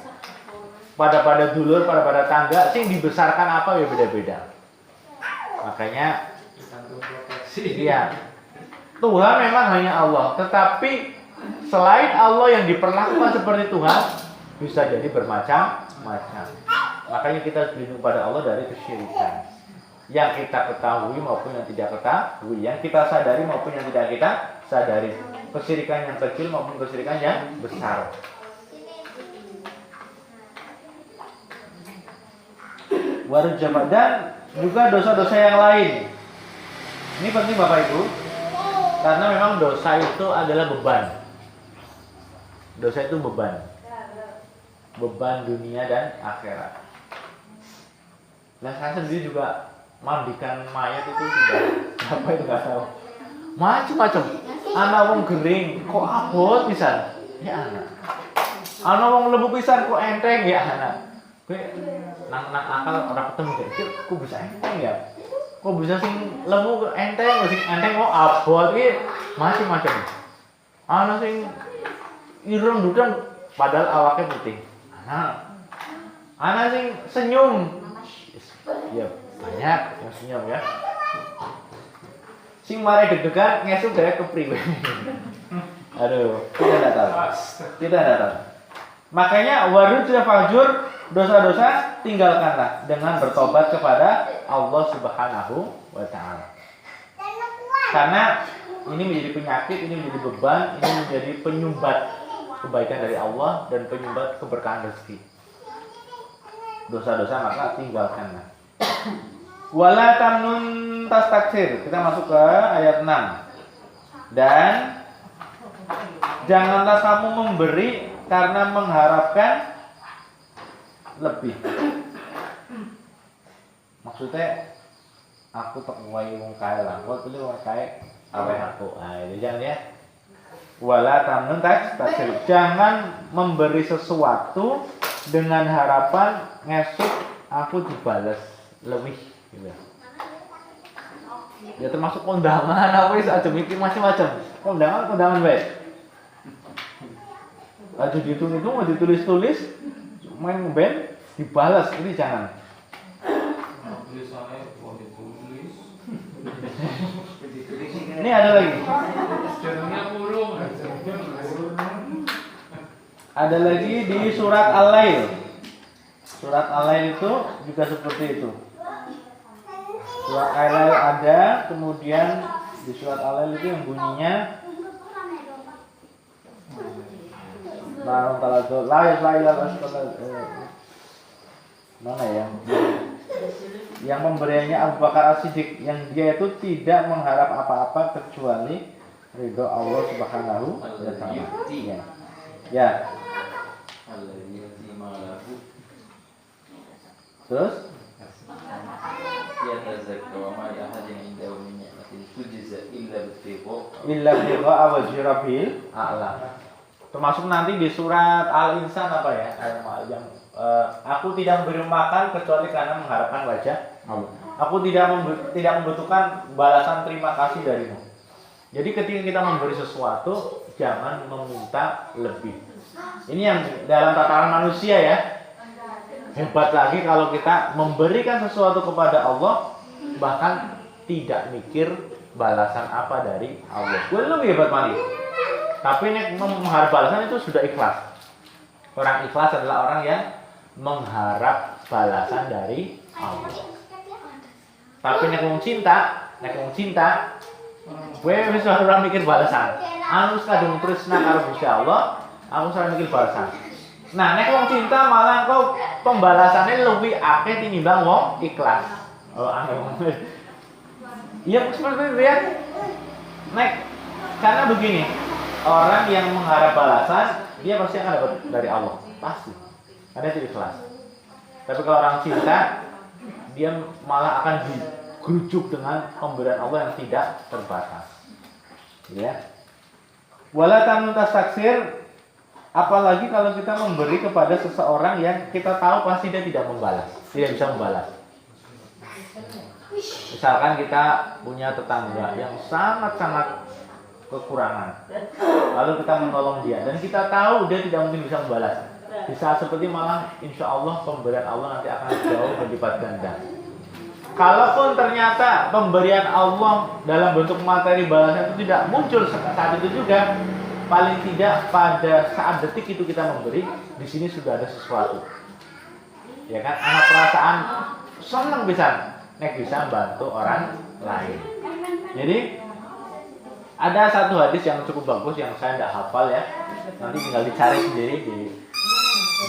Pada dulur, pada tangga sing dibesarkan apa ya beda-beda. Makanya iya. Tuhan memang hanya Allah, tetapi selain Allah yang diperlakukan seperti Tuhan bisa jadi bermacam-macam. Makanya kita harus berlindung pada Allah dari kesyirikan. Yang kita ketahui maupun yang tidak ketahui, yang kita sadari maupun yang tidak kita sadari. Kesyirikan yang kecil maupun kesyirikan yang besar. Warujama, dan juga dosa-dosa yang lain. Ini penting Bapak Ibu, karena memang dosa itu adalah beban. Dosa itu beban. Beban dunia dan akhirat. Nah, saya sendiri juga mandikan mayat itu sudah apa itu nggak tahu. Macam-macam. Anak wong gering kok abot pisan? Ya anak. Anak wong lembu pisan kok enteng ya anak. Gue nang akal orang ketemu deh. Kok bisa enteng ya? Kok kok bisa sing lemu enteng, sing enteng kok abot iki macam-macam. Ana sing ireng dudan padahal awaknya putih. Ana sing senyum. Ya banyak yang senyum ya. Sing mare deg-degan ngesuk gaya kepriwe. Aduh, kita tidak tahu. Kita tidak tahu. Makanya warujul fajur, dosa-dosa tinggalkanlah dengan bertobat kepada Allah Subhanahu wa taala. Karena ini menjadi penyakit, ini menjadi beban, ini menjadi penyumbat kebaikan dari Allah dan penyumbat keberkahan rezeki. Dosa-dosa maka tinggalkanlah. Wala tamnun tastaksir. Kita masuk ke ayat 6. Dan janganlah kamu memberi karena mengharapkan lebih. Maksudnya aku tak wae wong kae lah. Kok pilih wong kae awe aku. Nah, itu jangan ya. Wala tamnun tastaksir. Jangan memberi sesuatu dengan harapan ngesuk aku dibalas lebih gitu. Ya termasuk kondangan apa wis aja mikir macam-macam. Kondangan baik. Aja dihitung-hitung, aja ditulis-tulis, main band dibalas, ini jangan. Ini ada lagi. Ada lagi di surat Al-Lail. Surat Al-Lail itu juga seperti itu. Surat Al-Lail ada, kemudian di surat Al-Lail itu yang bunyinya mana ya? Yang pemberiannya Abu Bakar As-Siddiq, yang dia itu tidak mengharap apa-apa kecuali ridho Allah Subhanahu wa taala. Ya. Terus illa biqa wajhi rabbil a'la. Termasuk nanti di surat Al-Insan apa ya? Yang aku tidak memberi makan kecuali karena mengharapkan wajah Allah. Aku tidak membutuhkan balasan terima kasih darimu. Jadi ketika kita memberi sesuatu jangan meminta lebih. Ini yang dalam tataran manusia ya. Hebat lagi kalau kita memberikan sesuatu kepada Allah bahkan tidak mikir balasan apa dari Allah. Gue lebih hebat mali. Tapi ini mengharap balasan itu sudah ikhlas. Orang ikhlas adalah orang yang mengharap balasan dari Allah. Tapi nek wong cinta, gue wis ora mikir balasan. Anu kadung tresna karo Gusti Allah, aku ora mikir balasan. Nah, nek wong cinta malah kau pembalasannya lebih akeh tinimbang wong ikhlas. Oh, anu. Iya seperti itu ya. Nek karena begini, orang yang mengharap balasan dia pasti akan dapat dari Allah, pasti. Karena itu ikhlas. Tapi kalau orang cinta, dia malah akan digerujuk dengan pemberian Allah yang tidak terbatas. Ya. Wala tamnun tastaksir, apalagi kalau kita memberi kepada seseorang yang kita tahu pasti dia tidak membalas, tidak bisa membalas. Misalkan kita punya tetangga yang sangat-sangat kekurangan, lalu kita menolong dia dan kita tahu dia tidak mungkin bisa membalas. Di saat seperti malah insya Allah pemberian Allah nanti akan jauh berlipat ganda. Kalaupun ternyata pemberian Allah dalam bentuk materi balasan itu tidak muncul saat itu juga, paling tidak pada saat detik itu kita memberi, di sini sudah ada sesuatu. Ya kan, anak perasaan senang bisa bantu orang lain. Jadi ada satu hadis yang cukup bagus yang saya tidak hafal ya. Nanti tinggal dicari sendiri di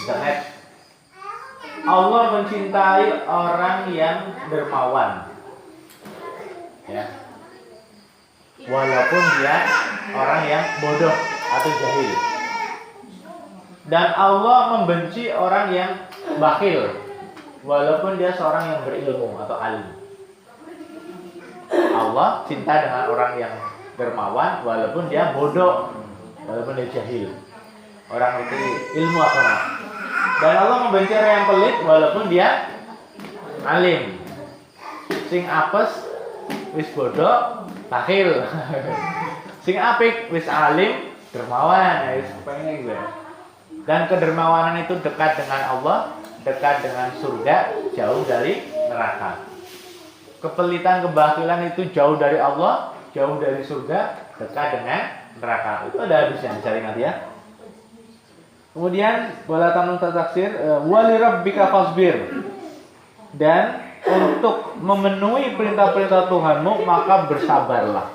internet. Allah mencintai orang yang dermawan. Ya. Walaupun dia orang yang bodoh atau jahil. Dan Allah membenci orang yang bakhil. Walaupun dia seorang yang berilmu atau alim. Allah cinta dengan orang yang dermawan walaupun dia bodoh, walaupun dia jahil. Orang itu ilmu agama. Dan Allah membenci orang yang pelit walaupun dia alim. Sing apes wis bodoh, bakhil. Sing apik wis alim, dermawan, wis pengen gue. Dan kedermawanan itu dekat dengan Allah, dekat dengan surga, jauh dari neraka. Kepelitan, kebakhilan itu jauh dari Allah, jauh dari surga, dekat dengan neraka. Itu ada hadisnya, cari nanti ya. Kemudian wala tamnun taksir wali rabbika fasbir. Dan untuk memenuhi perintah-perintah Tuhanmu maka bersabarlah.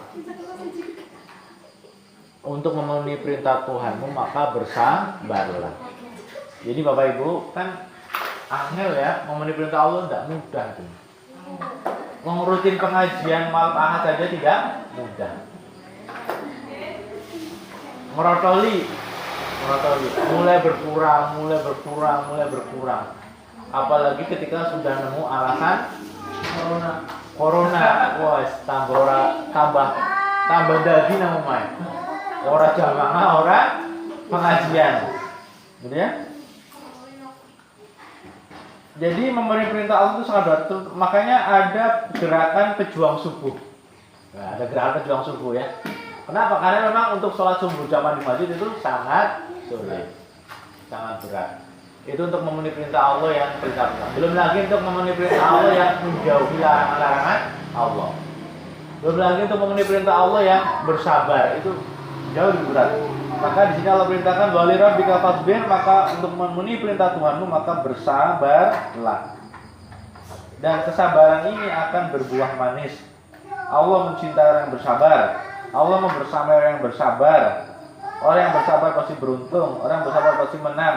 Untuk memenuhi perintah Tuhanmu maka bersabarlah. Jadi Bapak Ibu kan angel ya, memenuhi perintah Allah tidak mudah tuh. Mengurutin pengajian malam Ahad saja tidak mudah. Merotoli, mulai berkurang. Apalagi ketika sudah nemu alasan corona, wah tambah daging nama main. Orang jamaah, orang pengajian, gitu ya. Jadi memenuhi perintah Allah itu sangat berat. Makanya ada gerakan pejuang subuh. Nah, ada gerakan pejuang subuh ya. Kenapa? Karena memang untuk sholat subuh zaman di masjid itu sangat sulit, sangat berat. Itu untuk memenuhi perintah Allah yang perintah. Belum lagi untuk memenuhi perintah Allah yang menjauhi larangan Allah. Belum lagi untuk memenuhi perintah Allah yang bersabar. Itu jauh lebih berat. Maka di sini Allah perintahkan wali rabbika fasbir, maka untuk memenuhi perintah Tuhanmu maka bersabarlah. Dan kesabaran ini akan berbuah manis. Allah mencintai orang yang bersabar. Allah membersamai orang yang bersabar. Orang yang bersabar pasti beruntung. Orang yang bersabar pasti menang.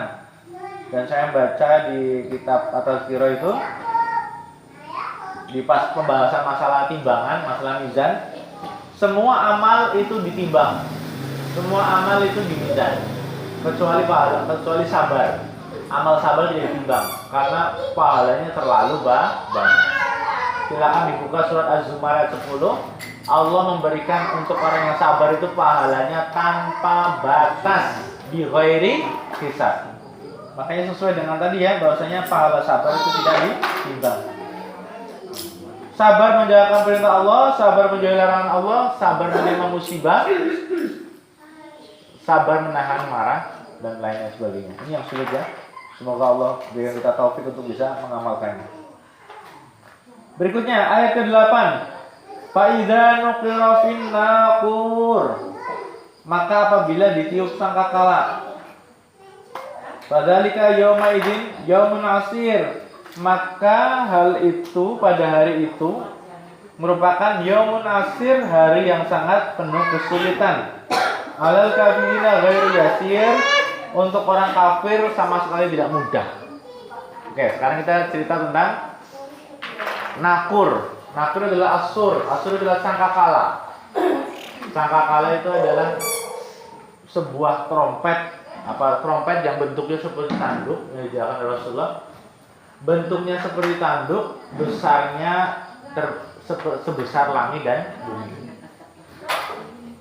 Dan saya baca di kitab At-Tazkirah itu, di pas pembahasan masalah timbangan, masalah mizan, semua amal itu ditimbang. Semua amal itu dimizan. Kecuali pahala, kecuali sabar. Amal sabar tidak ditimbang karena pahalanya terlalu banyak. Silakan dibuka surat Az-Zumar ayat 10. Allah memberikan untuk orang yang sabar itu pahalanya tanpa batas, bi ghairi hisab. Makanya sesuai dengan tadi ya, bahwasanya pahala sabar itu tidak ditimbang. Sabar menjalankan perintah Allah, sabar menjauhi larangan Allah, sabar menerima musibah, sabar menahan marah dan lainnya sebagainya. Ini yang sulit ya. Semoga Allah berikan kita taufik untuk bisa mengamalkannya. Berikutnya ayat ke-8. Fa'idza nuqira fin naqur. Maka apabila ditiup sangkakala. Fadzalika yauma idzin yaumun asir. Maka hal itu pada hari itu merupakan yaumun asir, hari yang sangat penuh kesulitan. Alal kafirina ghairu yasir. Untuk orang kafir sama sekali tidak mudah. Oke, sekarang kita cerita tentang nakur. Nakur adalah asur. Asur adalah sangkakala. Sangkakala itu adalah sebuah trompet. Trompet yang bentuknya seperti tanduk yang diajarkan oleh Rasulullah. Bentuknya seperti tanduk, besarnya sebesar langit dan bumi.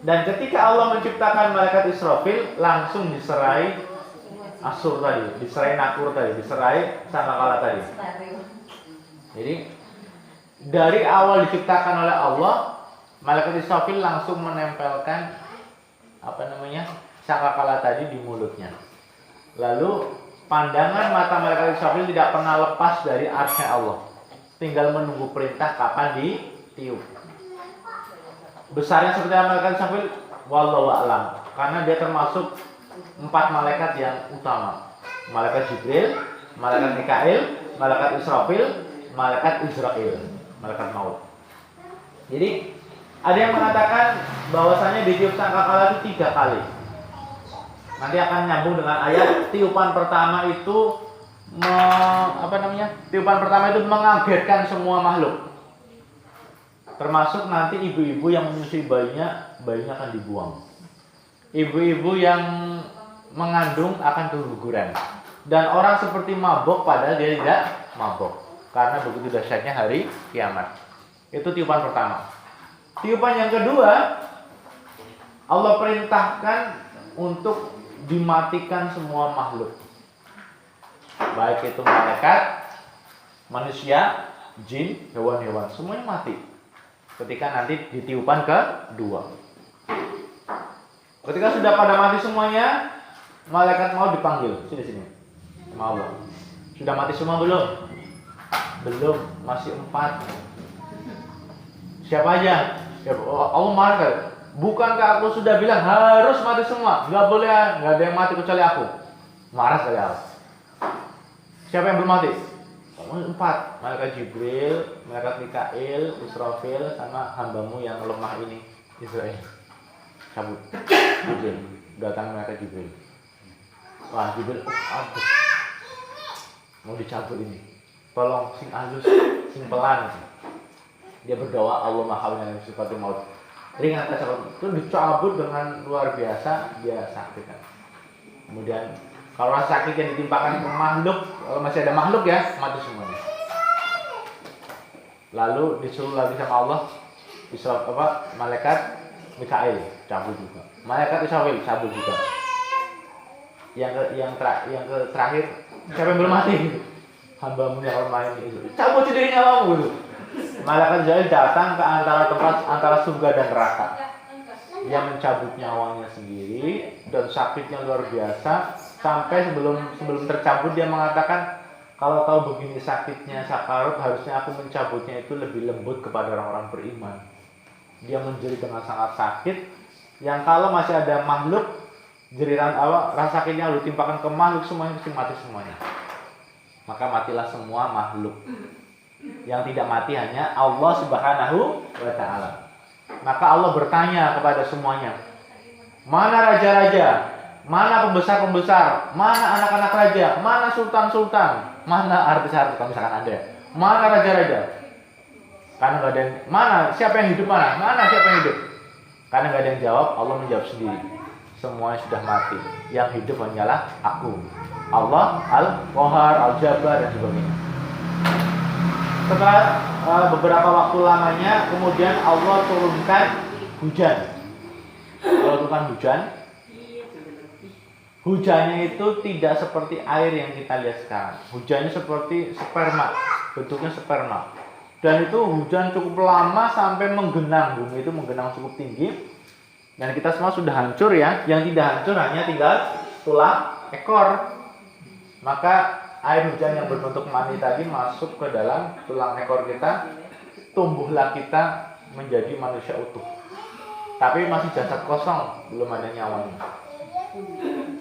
Dan ketika Allah menciptakan malaikat Israfil, langsung diserai asur tadi, diserai nakur tadi, diserai sangkakala tadi. Jadi dari awal diciptakan oleh Allah, malaikat Israfil langsung menempelkan sangkakala tadi di mulutnya. Lalu pandangan mata malaikat Israfil tidak pernah lepas dari arsy Allah. Tinggal menunggu perintah kapan ditiup. Besarnya seperti malaikat Israfil, wallahu a'lam. Karena dia termasuk 4 malaikat yang utama. Malaikat Jibril, malaikat Mikail, malaikat Israfil, malaikat Israil, malaikat maut. Jadi ada yang mengatakan bahwasanya ditiup sangkakala itu 3 kali. Nanti akan nyambung dengan ayat tiupan pertama itu tiupan pertama itu mengagetkan semua makhluk. Termasuk nanti ibu-ibu yang menyusui bayinya akan dibuang. Ibu-ibu yang mengandung akan keguguran. Dan orang seperti mabok padahal dia tidak mabok. Karena begitu dahsyatnya hari kiamat. Itu tiupan pertama. Tiupan yang kedua, Allah perintahkan untuk dimatikan semua makhluk. Baik itu malaikat, manusia, jin, hewan-hewan, semuanya mati. Ketika nanti ditiupan kedua. Ketika sudah pada mati semuanya, malaikat maut dipanggil. Sini. Sama Allah. Sudah mati semua belum? Belum, masih 4. Siapa aja? Ya, Allah marah kan? Bukankah aku sudah bilang harus mati semua? Gak boleh, gak ada yang mati kecuali aku. Marah sekali Allah. Siapa yang belum mati? 4. Malaikat Jibril, malaikat Mikail, Israfil, sama hambamu yang lemah ini, Israel. Cabut. Jibril. Datang malaikat Jibril. Wah, Jibril, aduh. Mau dicabut ini. Tolong sing halus, sing pelan. Dia berdoa, Allah Maha Penyayang sifatul maut. Ringan tercabut. Itu dicabut dengan luar biasa, dia sakit kan. Kemudian kalau rasa sakit yang ditimpakan ke makhluk, kalau masih ada makhluk ya, mati semuanya. Lalu disuruh lagi sama Allah, malaikat Mikail cabut juga. Malaikat Israfil cabut juga. Yang terakhir, siapa yang belum mati? Hambamu yang lemah ini. Cabut sendiri nyawamu gitu. Malaikat Israfil datang ke antara surga dan neraka. Dia mencabut nyawanya sendiri dan sakitnya luar biasa. Sampai sebelum tercabut dia mengatakan, kalau tahu begini sakitnya sakarut, harusnya aku mencabutnya itu lebih lembut kepada orang-orang beriman. Dia menjerit dengan sangat sakit, yang kalau masih ada makhluk, jeritan rasa sakitnya lalu timpakan ke makhluk, semuanya mesti mati semuanya. Maka matilah semua makhluk. Yang tidak mati hanya Allah Subhanahu wa Ta'ala. Maka Allah bertanya kepada semuanya, mana raja-raja? Mana pembesar-pembesar? Mana anak-anak raja? Mana sultan-sultan? Mana artis-artis kalau misalkan ada? Mana raja-raja? Karena nggak ada yang, mana? Siapa yang hidup mana? Mana siapa yang hidup? Karena nggak ada yang jawab, Allah menjawab sendiri. Semuanya sudah mati. Yang hidup hanyalah aku. Allah, Al-Qahar, Al-Jabbar dan sebagainya. Setelah beberapa waktu lamanya, kemudian Allah turunkan hujan. Allah turunkan hujan. Hujannya itu tidak seperti air yang kita lihat sekarang. Hujannya seperti sperma, bentuknya sperma. Dan itu hujan cukup lama sampai menggenang, bumi itu menggenang cukup tinggi. Dan kita semua sudah hancur ya. Yang tidak hancur hanya tinggal tulang ekor. Maka air hujan yang berbentuk mani tadi masuk ke dalam tulang ekor kita. Tumbuhlah kita menjadi manusia utuh. Tapi masih jasad kosong, belum ada nyawanya.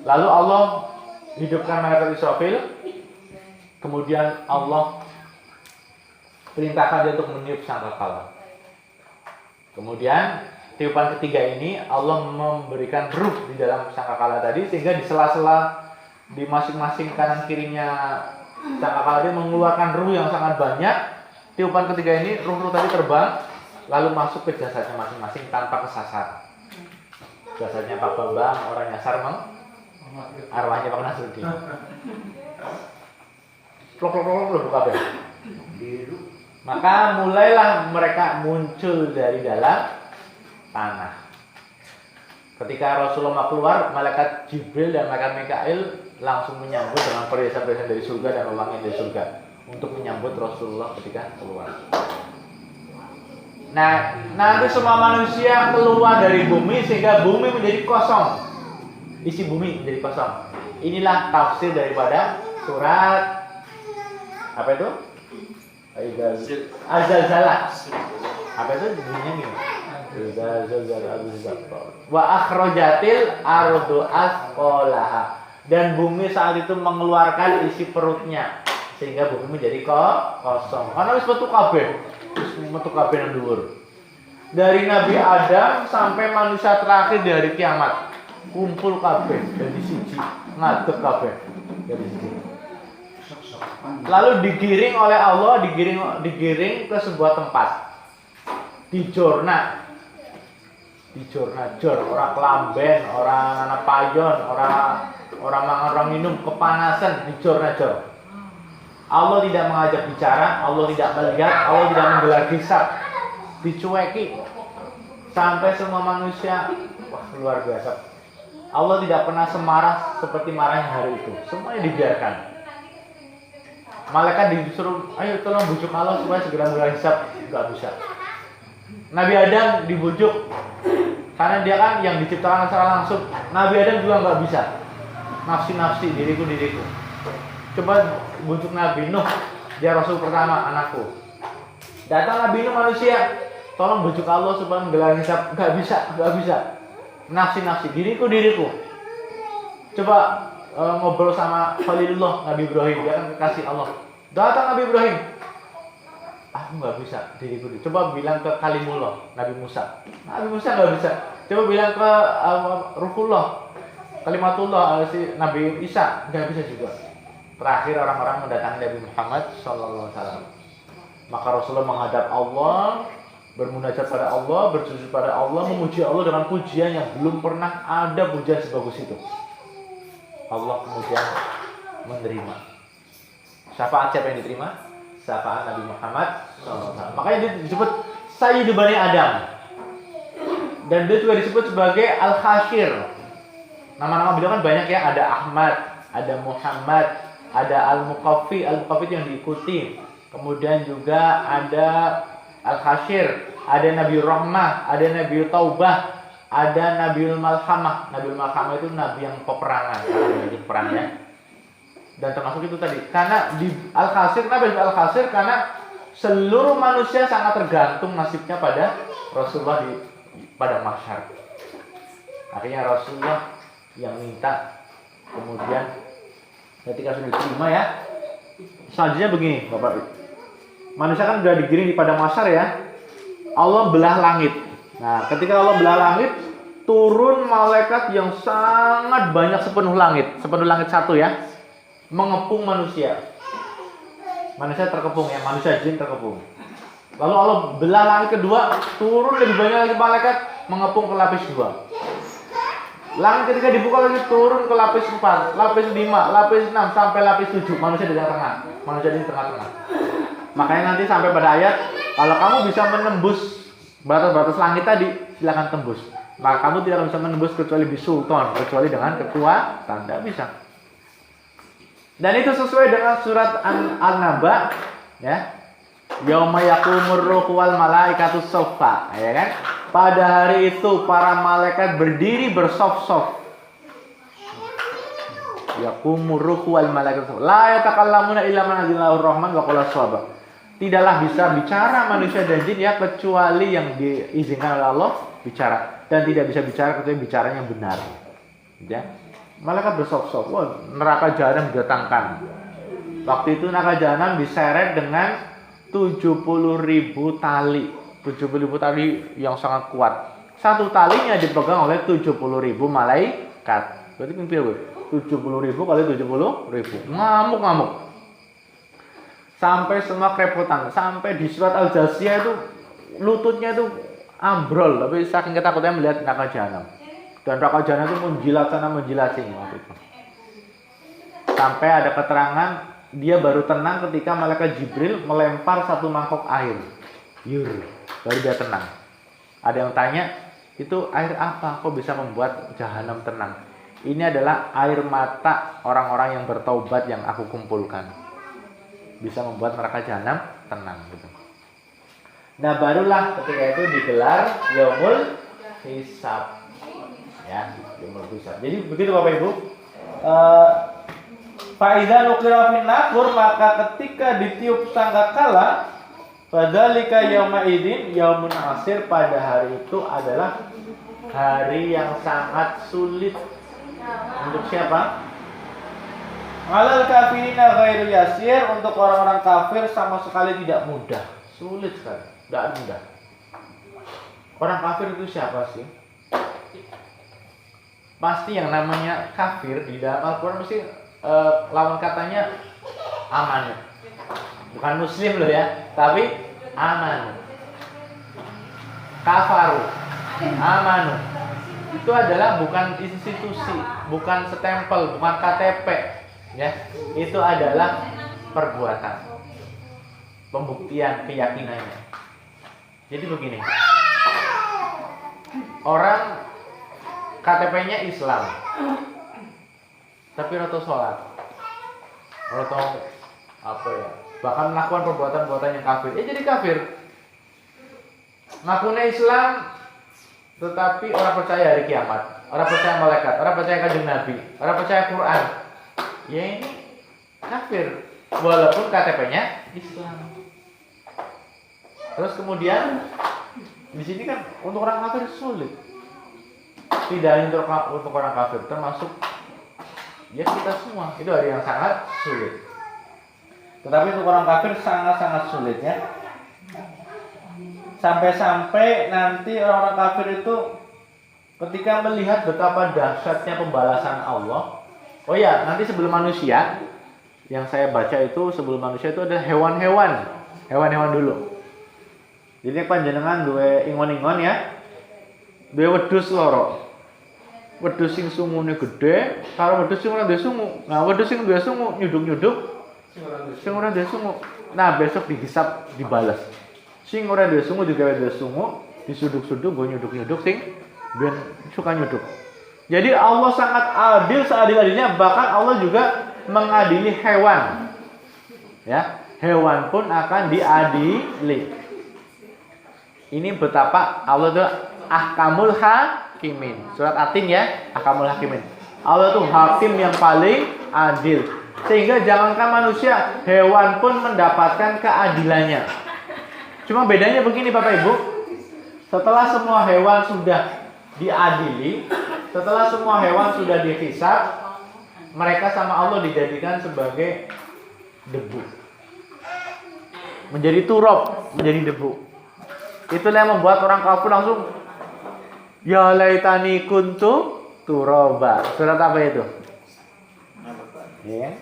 Lalu Allah hidupkan malaikat Israfil. Kemudian Allah perintahkan dia untuk meniup sangkakala. Kemudian tiupan ketiga ini Allah memberikan ruh di dalam sangkakala tadi, sehingga di sela-sela di masing-masing kanan kirinya sangkakala dia mengeluarkan ruh yang sangat banyak. Tiupan ketiga ini ruh-ruh tadi terbang lalu masuk ke jasadnya masing-masing tanpa kesasar. Jasadnya Pak Bambang orang nyasar arwahnya Pak Nasruddin. Plok buka bel. Maka mulailah mereka muncul dari dalam tanah. Ketika Rasulullah keluar, malaikat Jibril dan malaikat Mikail langsung menyambut dengan perhiasan-perhiasan dari surga dan wewangian dari surga untuk menyambut Rasulullah ketika keluar. Nah, nanti semua manusia keluar dari bumi sehingga bumi menjadi kosong. Isi bumi menjadi kosong. Inilah tafsir daripada surat apa itu? Az-Zalzalah. Apa itu bunyinya gini? Wa akhrajatil ardu asqalaha. Dan bumi saat itu mengeluarkan isi perutnya sehingga bumi menjadi kosong. Karena wis metu kabeh. Metu kabeh nang dhuwur. Dari Nabi Adam sampai manusia terakhir di hari kiamat. Kumpul kabeh dari siji, ngadeg kabeh dari siji. Lalu digiring oleh Allah, digiring ke sebuah tempat. Dijorna jor, orang kelamben, orang anak payon, orang mangan orang minum, kepanasan, dijorna jor. Allah tidak mengajak bicara, Allah tidak melihat, Allah tidak menggelar hisab, dicueki sampai semua manusia, wah luar biasa. Allah tidak pernah semarah seperti marahnya hari itu, semuanya dibiarkan. Malaikat disuruh, ayo tolong bujuk Allah supaya segera mulai hisab, nggak bisa. Nabi Adam dibujuk karena dia kan yang diciptakan secara langsung. Nabi Adam juga nggak bisa. Nafsi diriku. Coba bujuk Nabi Nuh, dia Rasul pertama, anakku. Datang Nabi Nuh manusia, tolong bujuk Allah supaya menggelar hisab, nggak bisa. Nafsi diriku. Coba ngobrol sama Khalilullah Nabi Ibrahim, dia kan kekasih Allah. Datang Nabi Ibrahim, aku nggak bisa diriku. Coba bilang ke Kalimullah Nabi Musa nggak bisa. Coba bilang ke Ruhullah Kalimatullah si Nabi Isa, nggak bisa juga. Terakhir orang-orang mendatangi Nabi Muhammad SAW. Maka Rasulullah menghadap Allah, bermunajat pada Allah, bersujud pada Allah, memuji Allah dengan pujian yang belum pernah ada pujian sebagus itu. Allah kemudian menerima. Syafaat siapa yang diterima? Syafaat Nabi Muhammad SAW. Makanya dia disebut Sayyidu Bani Adam. Dan dia juga disebut sebagai Al-Khashir. Nama-nama beliau kan banyak ya. Ada Ahmad, ada Muhammad, ada Al-Muqaffi. Al-Muqaffi yang diikuti. Kemudian juga ada Al-Khashir, ada Nabi Rahmah, ada Nabi Taubah, ada Nabiul Malhamah. Nabiul Malhamah itu nabi yang peperangan, nabi perang ya. Dan termasuk itu tadi, karena di Al-Khashir, Nabi Al-Khashir karena seluruh manusia sangat tergantung nasibnya pada Rasulullah pada mahsyar. Akhirnya Rasulullah yang minta, kemudian ketika sudah diterima ya. Selanjutnya begini, Bapak. Manusia kan sudah digiring di padang mahsyar ya. Allah belah langit. Nah, ketika Allah belah langit, turun malaikat yang sangat banyak sepenuh langit satu ya, mengepung manusia. Manusia terkepung ya, manusia jin terkepung. Lalu Allah belah langit kedua, turun lebih banyak lagi malaikat mengepung ke lapis 2. Langit ketika dibuka lagi turun ke lapis 4, lapis 5, lapis 6 sampai lapis 7. Manusia di tengah-tengah. Manusia di tengah-tengah. Makanya nanti sampai pada ayat, kalau kamu bisa menembus batas-batas langit tadi, silakan tembus. Maka kamu tidak bisa menembus kecuali bisultan, kecuali dengan kekuatan. Tidak bisa. Dan itu sesuai dengan surat An-Naba, ya. Yauma yaqumur ruhu wal malaikatu shaffa, ya kan? Pada hari itu para malaikat berdiri bersaf-saf. Yaqumur ruhu wal malaikatu la yatakallamuna illa man adzinallahu rahman wa qala shawaba. Tidaklah bisa bicara manusia dan jin ya kecuali yang diizinkan oleh Allah bicara, dan tidak bisa bicara kecuali bicaranya yang benar. Ya. Malaikat bersaf-saf. Wah, neraka jahanam didatangkan. Waktu itu neraka jahanam diseret dengan 70.000 tali. 70.000 tali yang sangat kuat. Satu talinya dipegang oleh 70.000 malaikat. Berarti pinggir 70.000 kali 70.000. Ngamuk-ngamuk. Sampai semua kerepotan. Sampai di surat Al-Jasiyah itu lututnya itu ambrol. Tapi saking ketakutannya melihat neraka jahanam. Dan neraka jahanam itu menjilat sana menjilat sini waktu itu. Sampai ada keterangan dia baru tenang ketika malaikat Jibril melempar satu mangkok air. Baru dia tenang. Ada yang tanya, itu air apa? Kok bisa membuat jahanam tenang? Ini adalah air mata orang-orang yang bertaubat yang aku kumpulkan. Bisa membuat neraka jahanam tenang gitu. Nah, barulah ketika itu digelar Yaumul Hisab. Ya, Yaumul Hisab. Jadi begitu Bapak Ibu. Faiza nukira fin nakur, maka ketika ditiup sangkakala, fadzalika yauma idin yaumun asir, pada hari itu adalah hari yang sangat sulit untuk siapa? Alal kafirina ghairu yasir, untuk orang-orang kafir sama sekali tidak mudah, sulit sekali, tidak mudah. Orang kafir itu siapa sih? Pasti yang namanya kafir di dalam Al-Quran mesti lawan katanya aman. Bukan muslim loh ya, tapi aman. Kafaru, amanu. Itu adalah bukan institusi, bukan stempel, bukan KTP, ya. Itu adalah perbuatan, pembuktian keyakinannya. Jadi begini, orang KTP-nya Islam, tapi roto sholat, roto apa ya, bahkan melakukan perbuatan-perbuatan yang kafir, jadi kafir. Ngakunya Islam tetapi orang percaya hari kiamat, orang percaya malaikat, orang percaya kanjeng Nabi, orang percaya Quran, ya ini kafir walaupun KTP-nya Islam. Terus kemudian di sini kan untuk orang kafir sulit, tidak hanya untuk orang kafir, termasuk ya kita semua, itu ada yang sangat sulit. Tetapi untuk orang kafir sangat-sangat sulit ya. Sampai-sampai nanti orang-orang kafir itu ketika melihat betapa dahsyatnya pembalasan Allah. Oh ya, nanti sebelum manusia, yang saya baca itu sebelum manusia itu ada hewan-hewan dulu. Jadi panjenengan duwe ingon-ingon ya. Duwe wedhus loro. Wedhus sing sungune gede, karo wedhus sing ora duwe sungu. Nah, wedhus sing duwe sungu nyuduk-nyuduk sing ora duwe sungu. Nah, besok dihisap dibalas. Sing ora duwe sungu juga duwe sungu, disuduk-suduk go nyuduk-nyuduk sing ben suka nyuduk. Jadi Allah sangat adil seadil-adilnya, bahkan Allah juga mengadili hewan. Ya, hewan pun akan diadili. Ini betapa Allah itu ahkamul hakimin. Surat Atin ya, ahkamul hakimin. Allah itu hakim yang paling adil. Sehingga jangankan manusia, hewan pun mendapatkan keadilannya. Cuma bedanya begini Bapak Ibu, setelah semua hewan sudah diadili, setelah semua hewan sudah dihisab, mereka sama Allah dijadikan sebagai debu, menjadi turab, menjadi debu. Itulah yang membuat orang kafir langsung ya laitani kuntu turaba. Surat apa itu? Ya.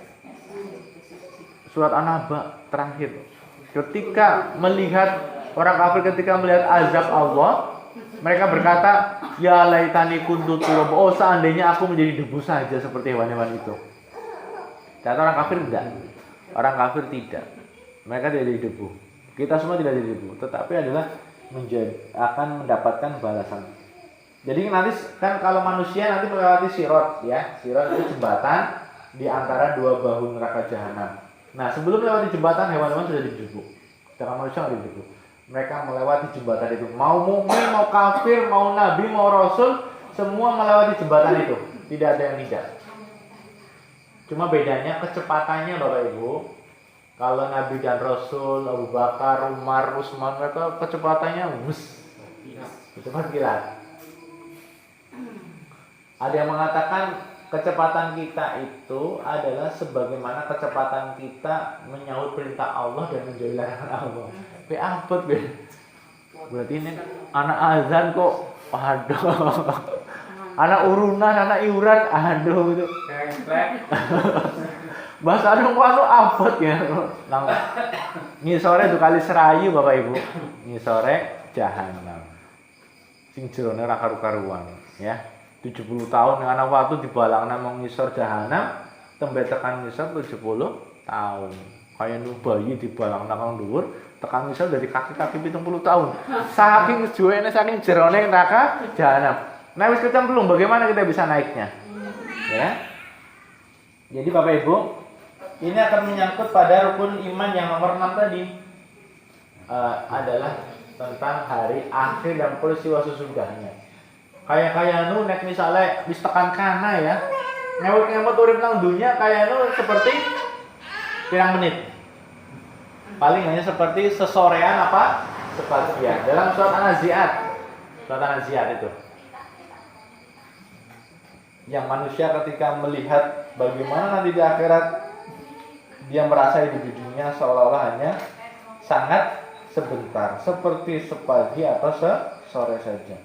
Surat An-Naba terakhir. Ketika melihat orang kafir, ketika melihat azab Allah, mereka berkata, ya laitani kuntu turaba. Oh, seandainya aku menjadi debu saja seperti hewan-hewan itu. Kata orang kafir tidak. Orang kafir tidak. Mereka tidak jadi debu. Kita semua tidak jadi debu, tetapi adalah akan mendapatkan balasan. Jadi nanti kan kalau manusia nanti melewati sirat ya. Sirat itu jembatan di antara dua bahu neraka jahanam. Nah, sebelum melewati jembatan, hewan-hewan sudah dijebuk. Sedangkan manusia tidak dijebuk. Mereka melewati jembatan itu. Mau mukmin, mau kafir, mau nabi, mau rasul, semua melewati jembatan itu. Tidak ada yang tidak. Cuma bedanya kecepatannya Bapak Ibu. Kalau Nabi dan Rasul, Abu Bakar, Umar, Utsman, mereka kecepatannya cepat kilat. Ada yang mengatakan kecepatan kita itu adalah sebagaimana kecepatan kita menyahut perintah Allah dan menjauhi larangan Allah. Abot berarti ini anak azan kok, aduh. Anak urunan, anak iuran, aduh gitu. Bahasa dong anu abot ya. Ngisore itu kali serayu Bapak Ibu. Ngisore jahanam. Sing jerone ora karu-karuan ya. 70 tahun dengan waktu dibalang nang ngisor jahanam, tembe tekan ngisor 70 tahun. Kayak nu bayi dibalang nang dhuwur, tekan ngisor dari kaki-kaki 70 tahun. Saking juene saking jerone neraka jahanam. Nah, wis kecemplung, bagaimana kita bisa naiknya? Ya. Jadi Bapak Ibu, ini akan menyangkut pada rukun iman yang nomor 6 tadi. Adalah tentang hari akhir dan peristiwa sesudahnya. Kayak nu nek misalnya wis tekan kana ya. Ngewek-ngewek urip nang dunya kayak nu seperti pirang menit. Paling hanya seperti sesorean apa? Sebagian. Dalam surat An-Nazi'at. Surat An-Nazi'at itu. Yang manusia ketika melihat bagaimana nanti di akhirat, dia merasa hidup di dunia seolah-olah hanya sangat sebentar, seperti sepagi atau sore saja.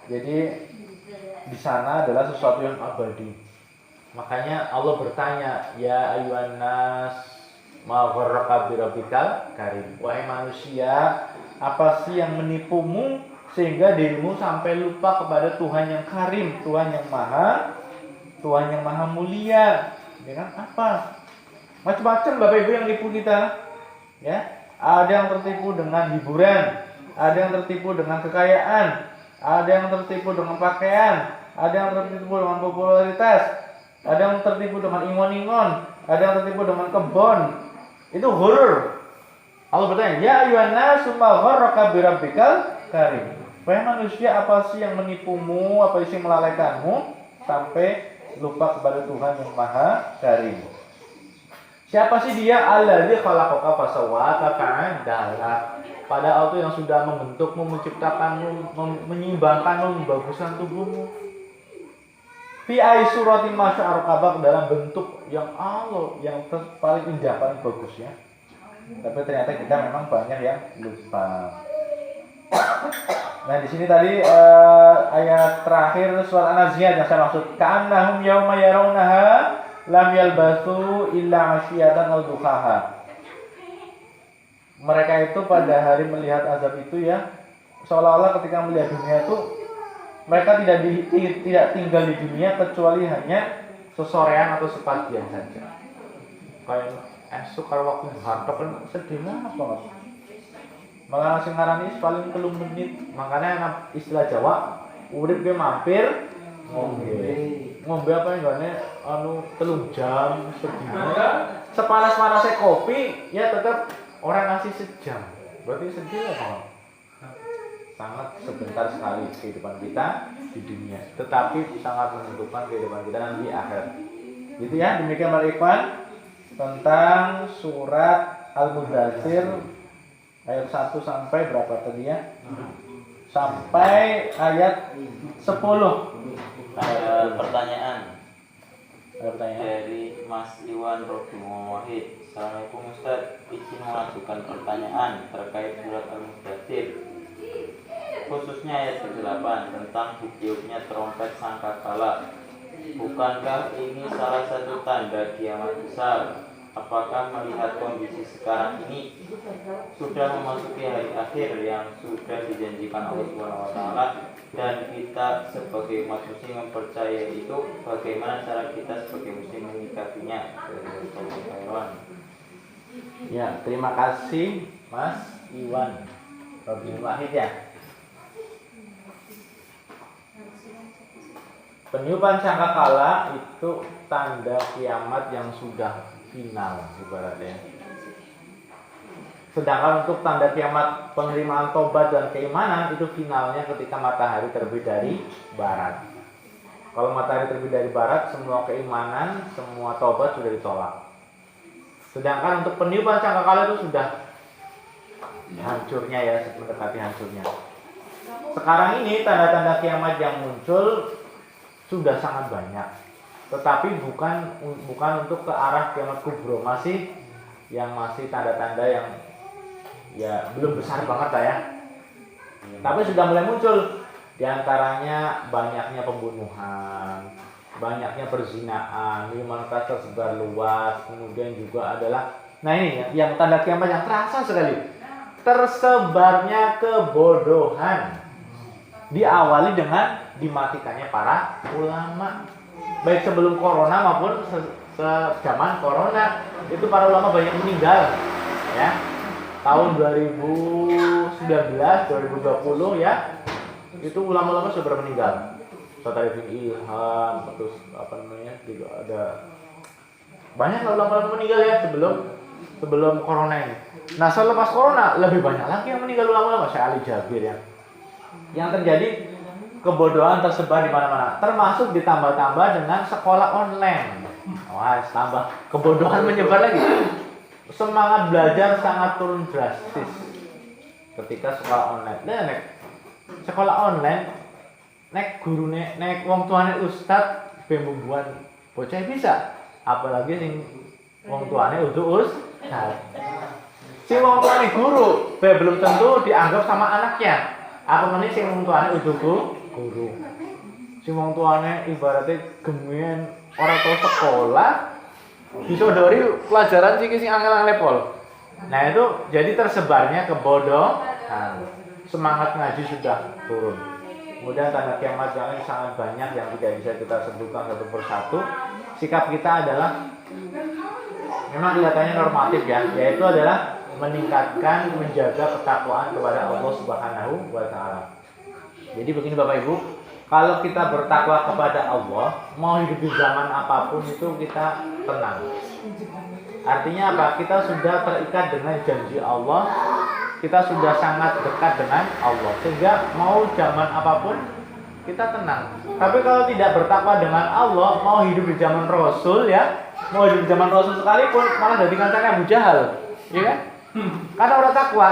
Jadi di sana adalah sesuatu yang abadi. Makanya Allah bertanya, ya ayyuhan nas ma gharraka bi rabbikal karim. Wahai manusia, apa sih yang menipumu sehingga dirimu sampai lupa kepada Tuhan yang karim, Tuhan yang maha mulia. Dengan apa? Macam-macam Bapak Ibu yang tipu kita. Ya, ada yang tertipu dengan hiburan, ada yang tertipu dengan kekayaan, ada yang tertipu dengan pakaian, ada yang tertipu dengan popularitas, ada yang tertipu dengan ingon-ingon, ada yang tertipu dengan kebon. Itu ghurur. Allah bertanya, ya ayyuhan nasu ma gharraka bi rabbikal karim. Wahai manusia, apa sih yang menipumu, apa sih yang melalaikanmu sampai lupa kepada Tuhan yang Maha Karim? Siapa sih dia? Alladzi khalaqaka fasawwaka fa'adala. Pada Allah yang sudah membentukmu, menciptakanmu, menyeimbangkanmu, membaguskan tubuhmu. Fi ai surati masya'arqabak, dalam bentuk yang Allah yang paling indah, paling bagus ya. Tapi ternyata kita memang banyak yang lupa. Nah di sini tadi ayat terakhir surat An-Nazi'at yang saya maksud. Ka'annahum yauma yarawnaha lam yalbasu illa 'ashiyatan aw duhaha. Mereka itu pada hari melihat azab itu ya, seolah-olah ketika melihat dunia itu mereka tidak tinggal di dunia kecuali hanya sesorean atau sepagian saja. Kayak esok kalau waktu harap kan sedih banget. Malah sing ngarani paling 3 menit. Makanya istilah Jawa, urip ge mampir ngombe apa enggaknya 3 jam sedina. Sepanas-panasnya kopi ya tetap orang ngasih sejam. Berarti sedih lah Bang. Sangat sebentar sekali kehidupan kita di dunia, tetapi sangat menentukan kehidupan kita nanti akhir. Gitu ya, demikian Pak Ikhwan tentang surat Al-Mudaththir ayat 1 sampai berapa tadi ya? Sampai ayat 10. Ada pertanyaan Pertanyaan dari Mas Iwan Robi Wahid. Assalamualaikum Ustaz, izin mengajukan pertanyaan terkait surat Al-Mudaththir, khususnya ayat ke-8 tentang hidupnya trompet sangkakala. Bukankah ini salah satu tanda kiamat besar? Apakah melihat kondisi sekarang ini sudah memasuki hari akhir yang sudah dijanjikan Allah SWT, dan kita sebagai umat muslim mempercayai itu, bagaimana cara kita sebagai muslim menyikapinya? ya, terima kasih Mas Iwan Robi Wahid ya. Peniupan sangkakala itu tanda kiamat yang sudah final ibaratnya. Sedangkan untuk tanda kiamat penerimaan tobat dan keimanan itu finalnya ketika matahari terbit dari barat. Kalau matahari terbit dari barat, semua keimanan, semua tobat sudah ditolak. Sedangkan untuk peniupan sangkakala itu sudah hancurnya ya, mendekati hancurnya. Sekarang ini tanda-tanda kiamat yang muncul sudah sangat banyak, tetapi bukan untuk ke arah kiamat kubro, masih tanda-tanda yang ya belum besar banget lah ya. Tapi sudah mulai muncul, diantaranya banyaknya pembunuhan, banyaknya perzinaan, minuman keras tersebar luas, kemudian juga adalah, nah ini yang tanda kiamat yang terasa sekali, tersebarnya kebodohan, diawali dengan dimatikannya para ulama. Baik sebelum corona maupun sejaman corona, itu para ulama banyak meninggal ya. Tahun 2019, 2020 ya, itu ulama-ulama sudah meninggal. Ustaz Arifin Ilham, terus juga ada banyak ulama-ulama meninggal ya sebelum corona ini. Nah selepas corona lebih banyak lagi yang meninggal ulama-ulama. Syekh Ali Jabir ya. Yang terjadi kebodohan tersebar di mana-mana, termasuk ditambah-tambah dengan sekolah online. Wah, tambah kebodohan menyebar lagi. Semangat belajar sangat turun drastis ketika sekolah online. Nek sekolah online, nek gurune, nek wong tuane ustad pembubuhan bocah bisa, apalagi sing wong tuane udah ustad. Si wong tuane guru, belum tentu dianggap sama anaknya. Apa meneh sing wong tuane udah guru. Si wong tuane ibaratnya gemuen ora tau sekolah, disodori pelajaran sing angel-angel pol. Nah itu jadi tersebarnya kebodohan. Semangat ngaji sudah turun. Kemudian tanda kiamat yang sangat banyak yang tidak bisa kita sebutkan satu persatu. Sikap kita adalah memang kelihatannya normatif ya, yaitu adalah meningkatkan, menjaga ketakwaan kepada Allah Subhanahu wa taala. Jadi begini Bapak Ibu, kalau kita bertakwa kepada Allah, mau hidup di zaman apapun itu kita tenang. Artinya apa? Kita sudah terikat dengan janji Allah, kita sudah sangat dekat dengan Allah, sehingga mau zaman apapun kita tenang. Tapi kalau tidak bertakwa dengan Allah, mau hidup di zaman Rasul ya, mau hidup di zaman Rasul sekalipun malah jadi kancane Abu Jahal, ya kan? Karena orang takwa.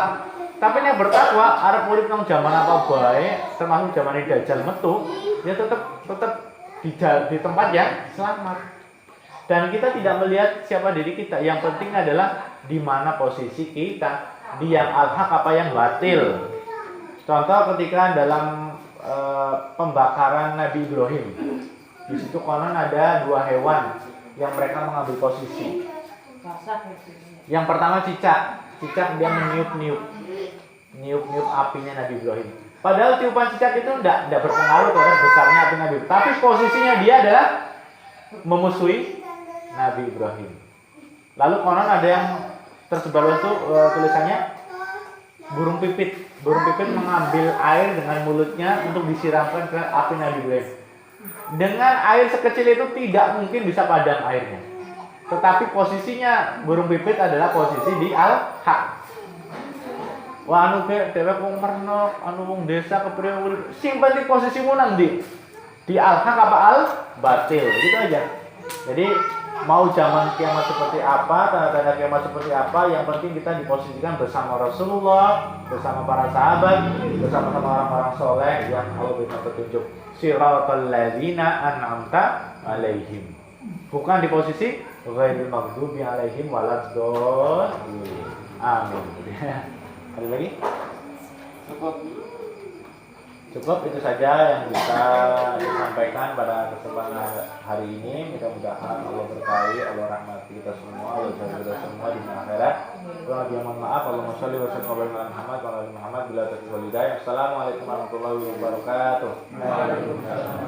Tapi yang bertakwa arep urip nang zaman apa bae, termasuk zaman Dajjal metu, ya tetap di tempat yang selamat. Dan kita tidak melihat siapa diri kita. Yang penting adalah di mana posisi kita, di yang al-haq apa yang batil. Contoh ketika dalam pembakaran Nabi Ibrahim, di situ konon ada 2 hewan yang mereka mengambil posisi. Yang pertama cicak dia meniup apinya Nabi Ibrahim. Padahal tiupan cicak itu tidak berpengaruh terhadap besarnya api Nabi Ibrahim. Tapi posisinya dia adalah memusuhi Nabi Ibrahim. Lalu konon ada yang tersebar itu tulisannya burung pipit. Burung pipit mengambil air dengan mulutnya untuk disiramkan ke api Nabi Ibrahim. Dengan air sekecil itu tidak mungkin bisa padam airnya. Tetapi posisinya burung pipit adalah posisi di al-haq. Wah anu ke dhewek wong mernok, anu wong desa kepriye urip. Sing penting posisimu nang ndi? Di al-haq apa al-batil. Gitu aja. Jadi mau zaman kiamat seperti apa, tanda-tanda kiamat seperti apa, yang penting kita diposisikan bersama Rasulullah, bersama para sahabat, bersama orang-orang soleh yang Allah berikan petunjuk. Siratal ladzina an'amta alaihim. Bukan di posisi ghairil maghdubi alaihim waladdallin. Amin. Ada lagi? Cukup itu saja yang bisa disampaikan pada kesempatan hari ini. Mudah-mudahan Allah berkahi, Allah rahmati kita semua, Allah jaga kita semua di akhirat. Kurang lebih mohon maaf. Allahumma sholli wa sallim ala Muhammad wa ala Muhammad bila taufiq wal hidayah. Assalamualaikum warahmatullahi wabarakatuh. Waalaikumsalam.